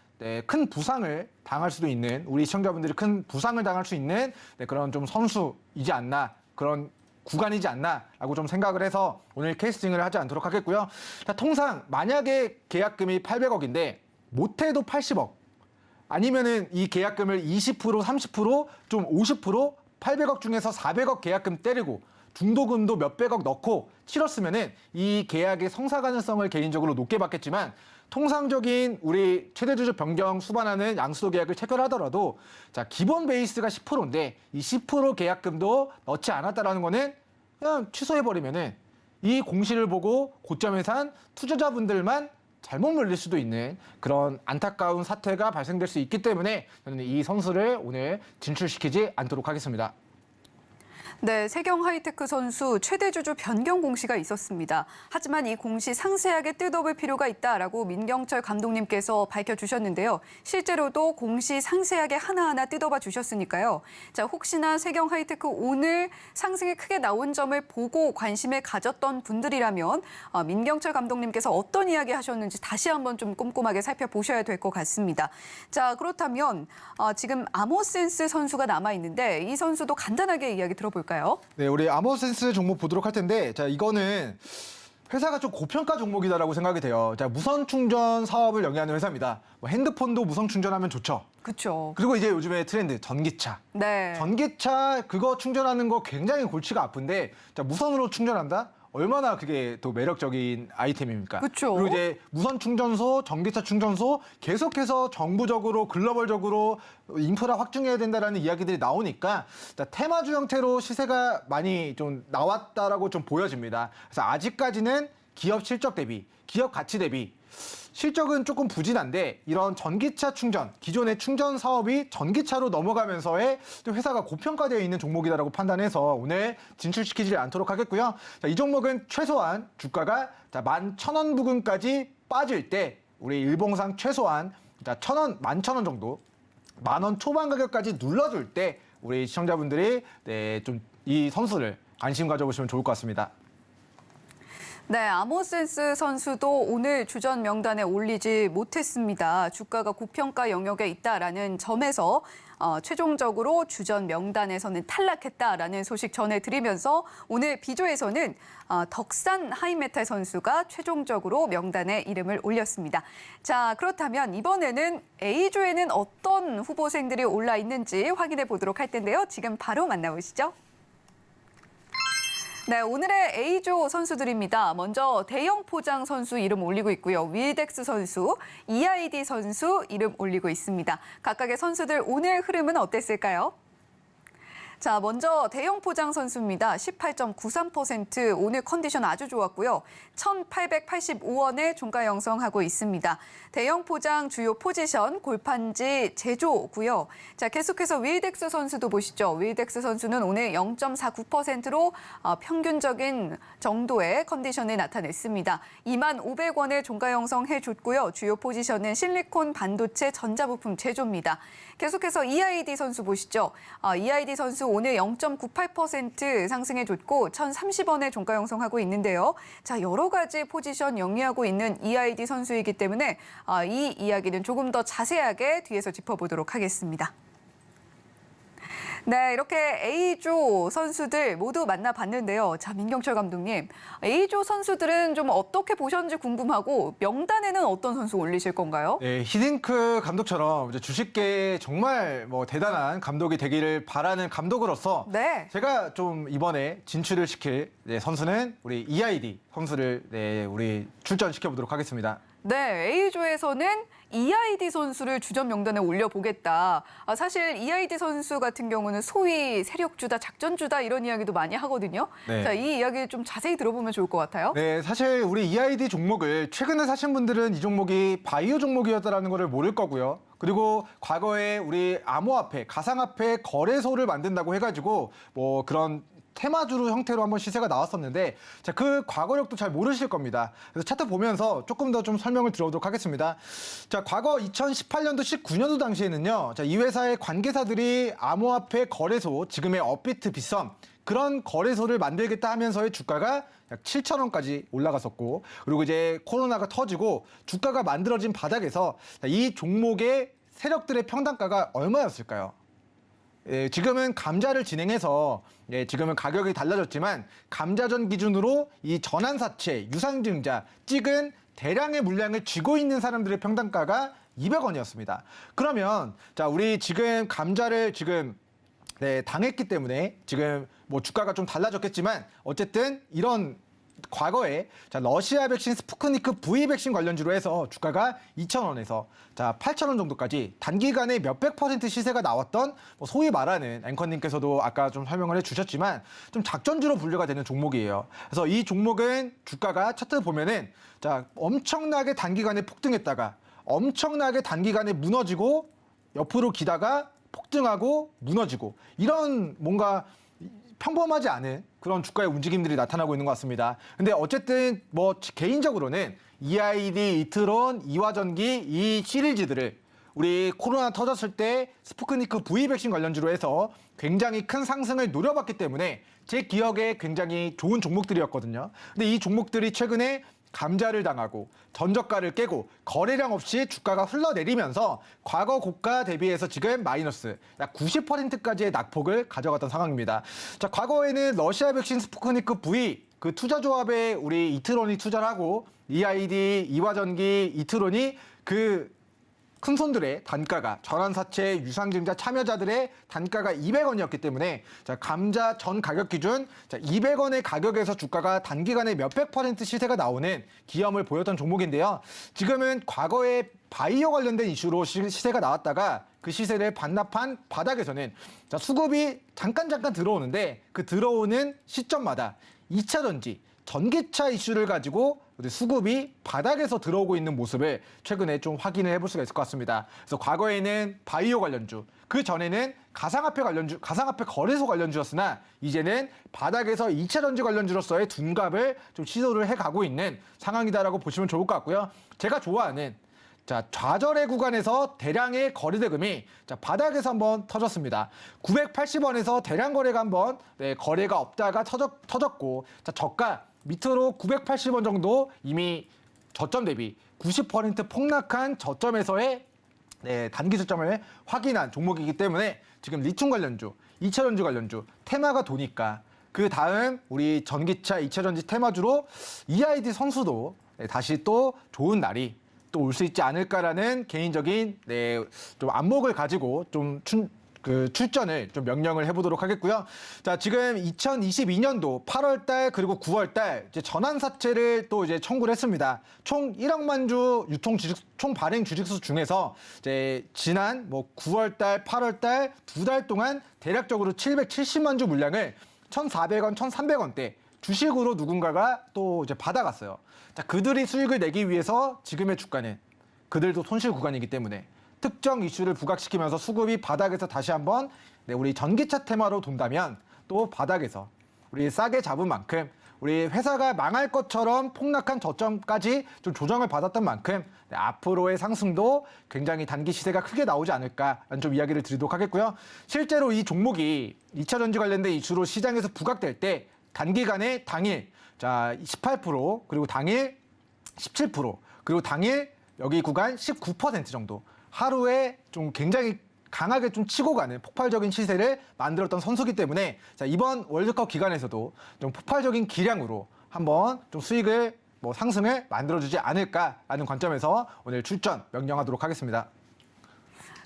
큰 부상을 당할 수도 있는 우리 시청자분들이 큰 부상을 당할 수 있는 그런 좀 선수이지 않나 그런 구간이지 않나라고 좀 생각을 해서 오늘 캐스팅을 하지 않도록 하겠고요. 자, 통상 만약에 계약금이 800억인데 못해도 80억 아니면은 이 계약금을 20% 30% 좀 50% 800억 중에서 400억 계약금 때리고 중도금도 몇백억 넣고 치렀으면은 이 계약의 성사 가능성을 개인적으로 높게 봤겠지만 통상적인 우리 최대주주 변경 수반하는 양수도 계약을 체결하더라도 자, 기본 베이스가 10%인데 이 10% 계약금도 넣지 않았다라는 거는 그냥 취소해버리면은 이 공시를 보고 고점에 산 투자자분들만 잘못 물릴 수도 있는 그런 안타까운 사태가 발생될 수 있기 때문에 저는 이 선수를 오늘 진출시키지 않도록 하겠습니다. 네, 세경 하이테크 선수 최대 주주 변경 공시가 있었습니다. 하지만 이 공시 상세하게 뜯어볼 필요가 있다라고 민경철 감독님께서 밝혀주셨는데요. 실제로도 공시 상세하게 하나하나 뜯어봐 주셨으니까요. 자, 혹시나 세경 하이테크 오늘 상승이 크게 나온 점을 보고 관심을 가졌던 분들이라면 민경철 감독님께서 어떤 이야기 하셨는지 다시 한번 좀 꼼꼼하게 살펴보셔야 될 것 같습니다. 자, 그렇다면 지금 아모센스 선수가 남아있는데 이 선수도 간단하게 이야기 들어볼까요? 네, 우리 아모센스 종목 보도록 할 텐데 자, 이거는 회사가 좀 고평가 종목이다라고 생각이 돼요. 자, 무선 충전 사업을 영위하는 회사입니다. 뭐 핸드폰도 무선 충전하면 좋죠. 그렇죠. 그리고 이제 요즘에 트렌드 전기차. 네. 전기차 그거 충전하는 거 굉장히 골치가 아픈데 자, 무선으로 충전한다? 얼마나 그게 또 매력적인 아이템입니까? 그쵸. 그리고 이제 무선 충전소, 전기차 충전소 계속해서 정부적으로 글로벌적으로 인프라 확충해야 된다라는 이야기들이 나오니까 자, 테마주 형태로 시세가 많이 좀 나왔다라고 좀 보여집니다. 그래서 아직까지는 기업 실적 대비, 기업 가치 대비 실적은 조금 부진한데 이런 전기차 충전, 기존의 충전 사업이 전기차로 넘어가면서의 또 회사가 고평가되어 있는 종목이다라고 판단해서 오늘 진출시키지 않도록 하겠고요. 자, 이 종목은 최소한 주가가 11,000원 부근까지 빠질 때 우리 일봉상 최소한 1,000원, 11,000원 정도 10,000원 초반 가격까지 눌러줄 때 우리 시청자분들이 네, 좀 이 선수를 관심 가져보시면 좋을 것 같습니다. 네, 아모센스 선수도 오늘 주전 명단에 올리지 못했습니다. 주가가 고평가 영역에 있다라는 점에서 최종적으로 주전 명단에서는 탈락했다라는 소식 전해드리면서 오늘 B조에서는 덕산 하이메탈 선수가 최종적으로 명단에 이름을 올렸습니다. 자, 그렇다면 이번에는 A조에는 어떤 후보생들이 올라 있는지 확인해 보도록 할 텐데요. 지금 바로 만나보시죠. 네, 오늘의 A조 선수들입니다. 먼저 대형 포장 선수 이름 올리고 있고요. 윌덱스 선수, EID 선수 이름 올리고 있습니다. 각각의 선수들 오늘 흐름은 어땠을까요? 자, 먼저 대형 포장 선수입니다. 18.93% 오늘 컨디션 아주 좋았고요. 1,885원에 종가 형성하고 있습니다. 대형 포장 주요 포지션 골판지 제조고요. 자, 계속해서 윌덱스 선수도 보시죠. 윌덱스 선수는 오늘 0.49%로 평균적인 정도의 컨디션을 나타냈습니다. 25,500원에 종가 형성해 줬고요. 주요 포지션은 실리콘 반도체 전자부품 제조입니다. 계속해서 EID 선수 보시죠. EID 선수 오늘 0.98% 상승해줬고 1,030원에 종가 형성하고 있는데요. 자, 여러 가지 포지션 영위하고 있는 EID 선수이기 때문에 이 이야기는 조금 더 자세하게 뒤에서 짚어보도록 하겠습니다. 네, 이렇게 A조 선수들 모두 만나봤는데요. 자, 민경철 감독님, A조 선수들은 좀 어떻게 보셨는지 궁금하고 명단에는 어떤 선수 올리실 건가요? 네, 히딩크 감독처럼 이제 주식계에 정말 뭐 대단한 감독이 되기를 바라는 감독으로서 네. 제가 좀 이번에 진출을 시킬 선수는 우리 EID 선수를 우리 출전시켜 보도록 하겠습니다. 네, A조에서는 EID 선수를 주전 명단에 올려보겠다. 사실 EID 선수 같은 경우는 소위 세력주다, 작전주다 이런 이야기도 많이 하거든요. 네. 자, 이 이야기 좀 자세히 들어보면 좋을 것 같아요. 네, 사실 우리 EID 종목을 최근에 사신 분들은 이 종목이 바이오 종목이었다라는 것을 모를 거고요. 그리고 과거에 우리 암호화폐, 가상화폐 거래소를 만든다고 해가지고 뭐 그런 테마주로 형태로 한번 시세가 나왔었는데 자, 그 과거력도 잘 모르실 겁니다. 그래서 차트 보면서 조금 더 좀 설명을 드려보도록 하겠습니다. 자, 과거 2018년도, 19년도 당시에는요. 자, 이 회사의 관계사들이 암호화폐 거래소, 지금의 업비트, 빗썸 그런 거래소를 만들겠다 하면서의 주가가 약 7,000원까지 올라갔었고 그리고 이제 코로나가 터지고 주가가 만들어진 바닥에서 자, 이 종목의 세력들의 평단가가 얼마였을까요? 예, 지금은 감자를 진행해서 지금은 가격이 달라졌지만 감자전 기준으로 이 전환사채, 유상증자, 찍은 대량의 물량을 쥐고 있는 사람들의 평단가가 200원이었습니다. 그러면 자, 우리 지금 감자를 지금 당했기 때문에 지금 뭐 주가가 좀 달라졌겠지만 어쨌든 이런 과거에 자, 러시아 백신 스푸트니크 V 백신 관련주로 해서 주가가 2,000원에서 자 8,000원 정도까지 단기간에 몇백 % 시세가 나왔던 뭐 소위 말하는 앵커님께서도 아까 좀 설명을 해주셨지만 좀 작전주로 분류가 되는 종목이에요. 그래서 이 종목은 주가가 차트 보면은 자 엄청나게 단기간에 폭등했다가 엄청나게 단기간에 무너지고 옆으로 기다가 폭등하고 무너지고 이런 뭔가 평범하지 않은 그런 주가의 움직임들이 나타나고 있는 것 같습니다. 근데 어쨌든 뭐 개인적으로는 EID, 이트론, 이화전기 이 시리즈들을 우리 코로나 터졌을 때 스푸트니크 V 백신 관련주로 해서 굉장히 큰 상승을 노려봤기 때문에 제 기억에 굉장히 좋은 종목들이었거든요. 근데 이 종목들이 최근에 감자를 당하고 전저가를 깨고 거래량 없이 주가가 흘러내리면서 과거 고가 대비해서 지금 마이너스 약 90%까지의 낙폭을 가져갔던 상황입니다. 자, 과거에는 러시아 백신 스푸트니크 V 그 투자 조합에 우리 이트론이 투자를 하고 EID, 이화전기, 이트론이 그 큰손들의 단가가 전환사채 유상증자 참여자들의 단가가 200원이었기 때문에 자, 감자 전 가격 기준 200원의 가격에서 주가가 단기간에 몇백 % 시세가 나오는 기염을 보였던 종목인데요. 지금은 과거에 바이오 관련된 이슈로 시세가 나왔다가 그 시세를 반납한 바닥에서는 자, 수급이 잠깐 들어오는데 그 들어오는 시점마다 2차 전지 전기차 이슈를 가지고 수급이 바닥에서 들어오고 있는 모습을 최근에 좀 확인을 해볼 수가 있을 것 같습니다. 그래서 과거에는 바이오 관련주, 그 전에는 가상화폐 관련주, 가상화폐 거래소 관련주였으나 이제는 바닥에서 2차 전지 관련주로서의 둔갑을 좀 시도를 해가고 있는 상황이다라고 보시면 좋을 것 같고요. 제가 좋아하는 자, 좌절의 구간에서 대량의 거래 대금이 자, 바닥에서 한번 터졌습니다. 980원에서 대량 거래가 한번 거래가 없다가 터졌고 자, 저가 밑으로 980원 정도 이미 저점 대비 90% 폭락한 저점에서의 단기 저점을 확인한 종목이기 때문에 지금 리튬 관련주, 2차 전지 관련주, 테마가 도니까 그 다음 우리 전기차 2차 전지 테마주로 EID 선수도 다시 또 좋은 날이 또 올 수 있지 않을까라는 개인적인 좀 안목을 가지고 좀 출전을 좀 명령을 해보도록 하겠고요. 자, 지금 2022년도 8월달 그리고 9월달 이제 전환사채를 또 이제 청구를 했습니다. 총 1억만 주 총 발행 주식수 중에서 이제 지난 9월달, 8월달 두 달 동안 대략적으로 770만 주 물량을 1,400원, 1,300원대 주식으로 누군가가 또 이제 받아갔어요. 자, 그들이 수익을 내기 위해서 지금의 주가는 그들도 손실 구간이기 때문에 특정 이슈를 부각시키면서 수급이 바닥에서 다시 한번 우리 전기차 테마로 돈다면 또 바닥에서 우리 싸게 잡은 만큼 우리 회사가 망할 것처럼 폭락한 저점까지 좀 조정을 받았던 만큼 앞으로의 상승도 굉장히 단기 시세가 크게 나오지 않을까라는 좀 이야기를 드리도록 하겠고요. 실제로 이 종목이 2차 전지 관련된 이슈로 시장에서 부각될 때 단기간에 당일 자 18% 그리고 당일 17% 그리고 당일 여기 구간 19% 정도 하루에 좀 굉장히 강하게 좀 치고 가는 폭발적인 시세를 만들었던 선수기 때문에 자, 이번 월드컵 기간에서도 좀 폭발적인 기량으로 한번 좀 수익을 상승을 만들어주지 않을까라는 관점에서 오늘 출전 명령하도록 하겠습니다.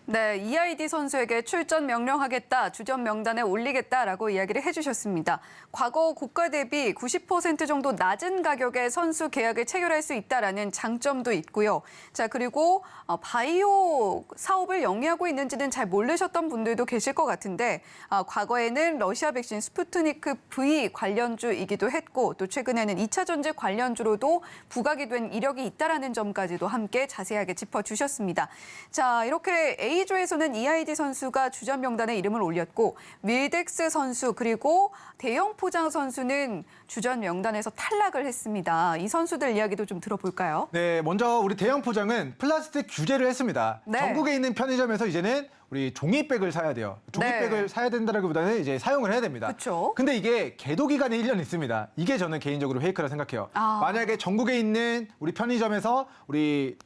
네, EID 선수에게 출전 명령하겠다, 주전 명단에 올리겠다라고 이야기를 해주셨습니다. 과거 고가 대비 90% 정도 낮은 가격에 선수 계약을 체결할 수 있다라는 장점도 있고요. 자, 그리고 바이오 사업을 영위하고 있는지는 잘 모르셨던 분들도 계실 것 같은데 과거에는 러시아 백신 스푸트니크 V 관련주이기도 했고 또 최근에는 2차 전지 관련주로도 부각이 된 이력이 있다라는 점까지도 함께 자세하게 짚어주셨습니다. 자, 이렇게 A조에서는 EID 선수가 주전 명단에 이름을 올렸고 윌덱스 선수 그리고 대형 포장 선수는 주전 명단에서 탈락을 했습니다. 이 선수들 이야기도 좀 들어볼까요? 네, 먼저 우리 대형 포장은 플라스틱 규제를 했습니다. 네. 전국에 있는 편의점에서 이제는 우리 종이백을 사야 돼요. 종이백을 사야 된다기보다는 이제 사용을 해야 됩니다. 그렇죠. 근데 이게 계도 기간이 1년 있습니다. 이게 저는 개인적으로 페이크라 생각해요. 만약에 전국에 있는 우리 편의점에서 우리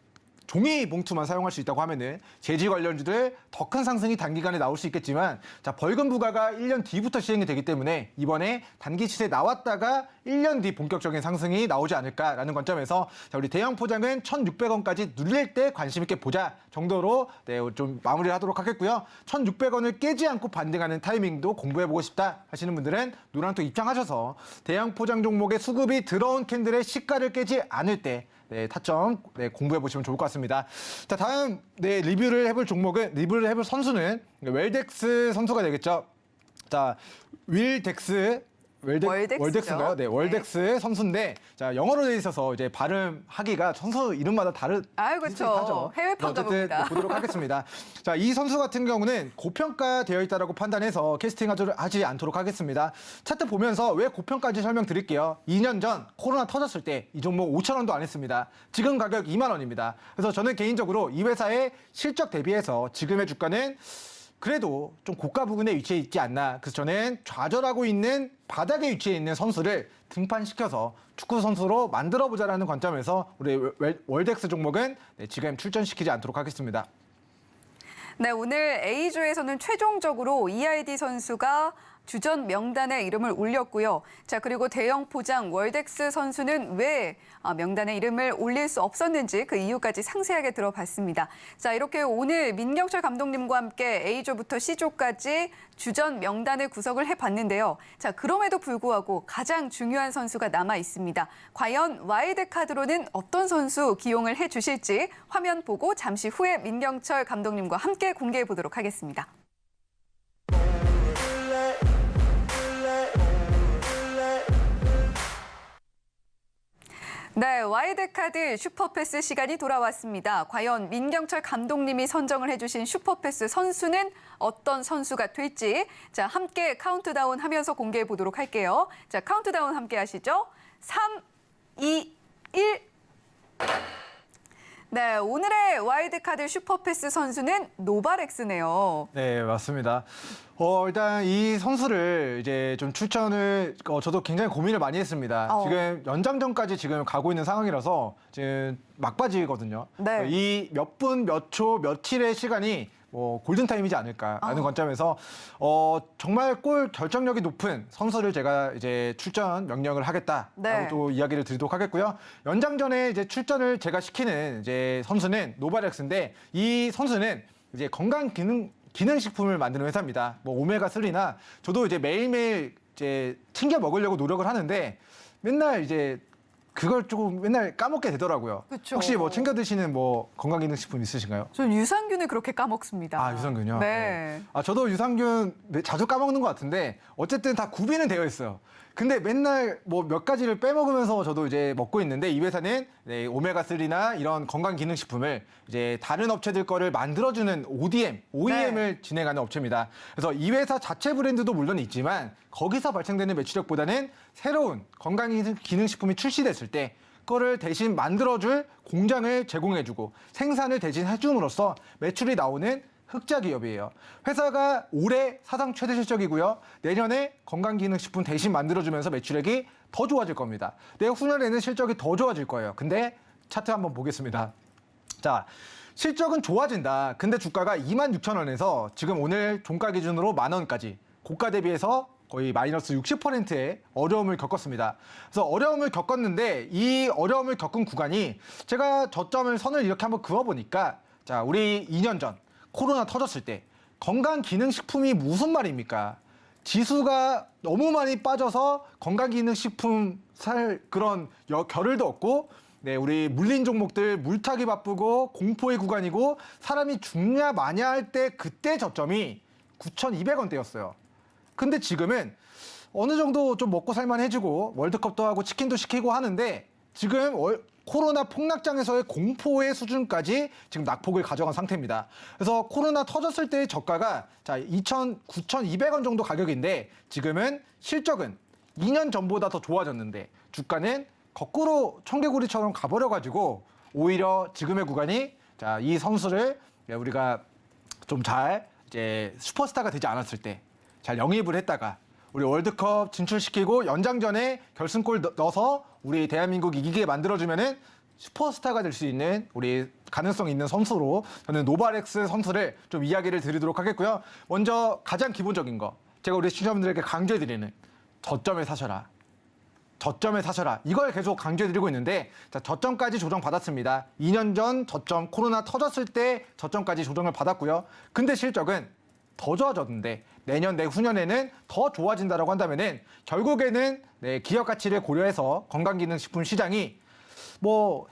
종이 봉투만 사용할 수 있다고 하면은 제지 관련주들 더 큰 상승이 단기간에 나올 수 있겠지만 자, 벌금 부과가 1년 뒤부터 시행이 되기 때문에 이번에 단기 시세 나왔다가 1년 뒤 본격적인 상승이 나오지 않을까라는 관점에서 자, 우리 대형 포장은 1,600원까지 눌릴 때 관심 있게 보자 정도로 좀 마무리를 하도록 하겠고요. 1,600원을 깨지 않고 반등하는 타이밍도 공부해보고 싶다 하시는 분들은 노란톡 입장하셔서 대형 포장 종목의 수급이 들어온 캔들의 시가를 깨지 않을 때 타점 공부해 보시면 좋을 것 같습니다. 자, 다음 리뷰를 해볼 선수는 웰덱스 선수가 되겠죠. 자, 월덱스인가요? 네, 월덱스의 선수인데 자, 영어로 돼 있어서 이제 발음하기가 선수 이름마다 그렇죠. 해외파인가 봅니다. 보도록 하겠습니다. 자, 이 선수 같은 경우는 고평가되어 있다라고 판단해서 캐스팅하지 않도록 하겠습니다. 차트 보면서 왜 고평가인지 설명드릴게요. 2년 전 코로나 터졌을 때 이 종목 5,000원도 안 했습니다. 지금 가격 2만 원입니다. 그래서 저는 개인적으로 이 회사의 실적 대비해서 지금의 주가는 그래도 좀 고가 부근에 위치해 있지 않나. 그래서 저는 좌절하고 있는 바닥에 위치해 있는 선수를 등판시켜서 축구 선수로 만들어보자라는 관점에서 우리 월덱스 종목은 지금 출전시키지 않도록 하겠습니다. 네, 오늘 A조에서는 최종적으로 EID 선수가 주전 명단에 이름을 올렸고요. 자, 그리고 대형 포장 월덱스 선수는 왜 명단에 이름을 올릴 수 없었는지 그 이유까지 상세하게 들어봤습니다. 자, 이렇게 오늘 민경철 감독님과 함께 A조부터 C조까지 주전 명단을 구성을 해봤는데요. 자, 그럼에도 불구하고 가장 중요한 선수가 남아 있습니다. 과연 와일드카드로는 어떤 선수 기용을 해주실지 화면 보고 잠시 후에 민경철 감독님과 함께 공개해 보도록 하겠습니다. 네, 와일드카드 슈퍼패스 시간이 돌아왔습니다. 과연 민경철 감독님이 선정을 해주신 슈퍼패스 선수는 어떤 선수가 될지 자 함께 카운트다운 하면서 공개해 보도록 할게요. 자, 카운트다운 함께 하시죠. 3, 2, 1. 네, 오늘의 와일드카드 슈퍼패스 선수는 노바렉스네요. 네, 맞습니다. 일단 이 선수를 이제 좀 출전을 저도 굉장히 고민을 많이 했습니다. 지금 연장전까지 지금 가고 있는 상황이라서 지금 막바지거든요. 네. 이 몇 분, 몇 초, 며칠의 시간이 골든타임이지 않을까라는 관점에서 정말 골 결정력이 높은 선수를 제가 이제 출전 명령을 하겠다라고 네. 또 이야기를 드리도록 하겠고요. 연장전에 이제 출전을 제가 시키는 이제 선수는 노바렉스인데 이 선수는 이제 기능식품을 만드는 회사입니다. 오메가3나 저도 이제 매일매일 이제 챙겨 먹으려고 노력을 하는데 맨날 이제 그걸 조금 맨날 까먹게 되더라고요. 그쵸. 혹시 챙겨 드시는 건강기능식품 있으신가요? 전 유산균을 그렇게 까먹습니다. 아, 유산균요? 네. 저도 유산균 자주 까먹는 것 같은데 어쨌든 다 구비는 되어 있어요. 근데 맨날 몇 가지를 빼먹으면서 저도 이제 먹고 있는데 이 회사는 오메가3나 이런 건강기능식품을 이제 다른 업체들 거를 만들어주는 OEM을 진행하는 업체입니다. 그래서 이 회사 자체 브랜드도 물론 있지만 거기서 발생되는 매출액보다는 새로운 건강기능식품이 출시됐을 때 그거를 대신 만들어줄 공장을 제공해주고 생산을 대신 해줌으로써 매출이 나오는 흑자 기업이에요. 회사가 올해 사상 최대 실적이고요. 내년에 건강기능식품 대신 만들어주면서 매출액이 더 좋아질 겁니다. 내후년에는 실적이 더 좋아질 거예요. 근데 차트 한번 보겠습니다. 자, 실적은 좋아진다. 근데 주가가 26,000원에서 지금 오늘 종가 기준으로 10,000원까지 고가 대비해서 거의 마이너스 60%의 어려움을 겪었습니다. 그래서 어려움을 겪었는데 이 어려움을 겪은 구간이 제가 저점을 선을 이렇게 한번 그어보니까 자, 우리 2년 전 코로나 터졌을 때 건강기능식품이 무슨 말입니까? 지수가 너무 많이 빠져서 건강기능식품 살 그런 겨를도 없고 우리 물린 종목들 물타기 바쁘고 공포의 구간이고 사람이 죽냐 마냐 할 때 그때 저점이 9,200원대였어요. 근데 지금은 어느 정도 좀 먹고 살만해지고 월드컵도 하고 치킨도 시키고 하는데 지금 코로나 폭락장에서의 공포의 수준까지 지금 낙폭을 가져간 상태입니다. 그래서 코로나 터졌을 때의 저가가 9,200원 정도 가격인데 지금은 실적은 2년 전보다 더 좋아졌는데 주가는 거꾸로 청개구리처럼 가버려가지고 오히려 지금의 구간이 이 선수를 우리가 좀 잘 이제 슈퍼스타가 되지 않았을 때 잘 영입을 했다가 우리 월드컵 진출시키고 연장전에 결승골 넣어서 우리 대한민국 이기게 만들어주면은 슈퍼스타가 될 수 있는 우리 가능성 있는 선수로 저는 노바렉스 선수를 좀 이야기를 드리도록 하겠고요. 먼저 가장 기본적인 거 제가 우리 시청자분들에게 강조해드리는 저점에 사셔라. 저점에 사셔라. 이걸 계속 강조해드리고 있는데 저점까지 조정받았습니다. 2년 전 저점 코로나 터졌을 때 저점까지 조정을 받았고요. 근데 실적은 더 좋아졌는데 내년 내후년에는 더 좋아진다라고 한다면은 결국에는 기업 가치를 고려해서 건강기능식품 시장이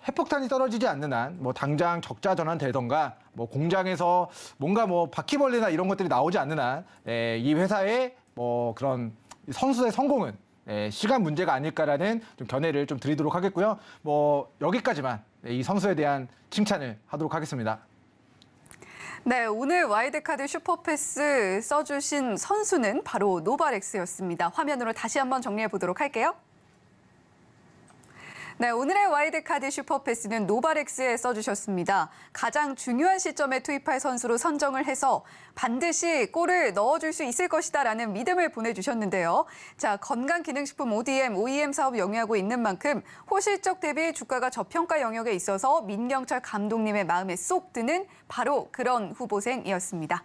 핵폭탄이 떨어지지 않는 한 당장 적자 전환되던가 공장에서 뭔가 바퀴벌레나 이런 것들이 나오지 않는 한 이 회사의 그런 선수의 성공은 시간 문제가 아닐까라는 좀 견해를 좀 드리도록 하겠고요. 여기까지만 이 선수에 대한 칭찬을 하도록 하겠습니다. 네, 오늘 와일드카드 슈퍼패스 써주신 선수는 바로 노바렉스였습니다. 화면으로 다시 한번 정리해 보도록 할게요. 네, 오늘의 와이드카드 슈퍼패스는 노바렉스에 써주셨습니다. 가장 중요한 시점에 투입할 선수로 선정을 해서 반드시 골을 넣어줄 수 있을 것이다라는 믿음을 보내주셨는데요. 자, 건강기능식품 OEM 사업 영위하고 있는 만큼 호실적 대비 주가가 저평가 영역에 있어서 민경철 감독님의 마음에 쏙 드는 바로 그런 후보생이었습니다.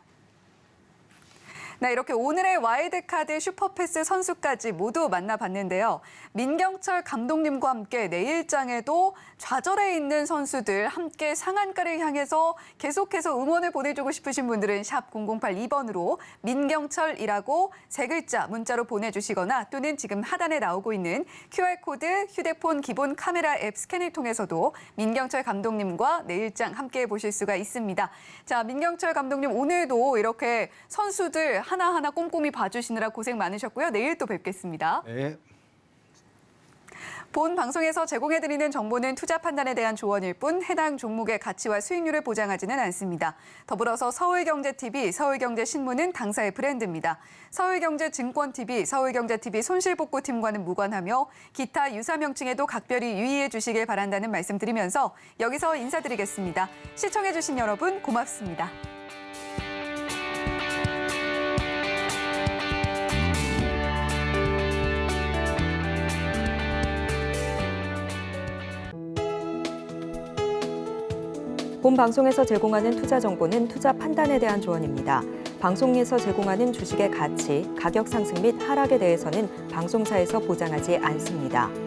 네, 이렇게 오늘의 와일드카드 슈퍼패스 선수까지 모두 만나봤는데요. 민경철 감독님과 함께 내일장에도 좌절해 있는 선수들 함께 상한가를 향해서 계속해서 응원을 보내주고 싶으신 분들은 샵 0082번으로 민경철이라고 세 글자 문자로 보내주시거나 또는 지금 하단에 나오고 있는 QR코드 휴대폰 기본 카메라 앱 스캔을 통해서도 민경철 감독님과 내일장 함께 보실 수가 있습니다. 자, 민경철 감독님 오늘도 이렇게 선수들 하나하나 꼼꼼히 봐주시느라 고생 많으셨고요. 내일 또 뵙겠습니다. 네. 본 방송에서 제공해드리는 정보는 투자 판단에 대한 조언일 뿐 해당 종목의 가치와 수익률을 보장하지는 않습니다. 더불어서 서울경제TV, 서울경제신문은 당사의 브랜드입니다. 서울경제증권TV, 서울경제TV 손실복구팀과는 무관하며 기타 유사 명칭에도 각별히 유의해 주시길 바란다는 말씀드리면서 여기서 인사드리겠습니다. 시청해주신 여러분 고맙습니다. 본 방송에서 제공하는 투자 정보는 투자 판단에 대한 조언입니다. 방송에서 제공하는 주식의 가치, 가격 상승 및 하락에 대해서는 방송사에서 보장하지 않습니다.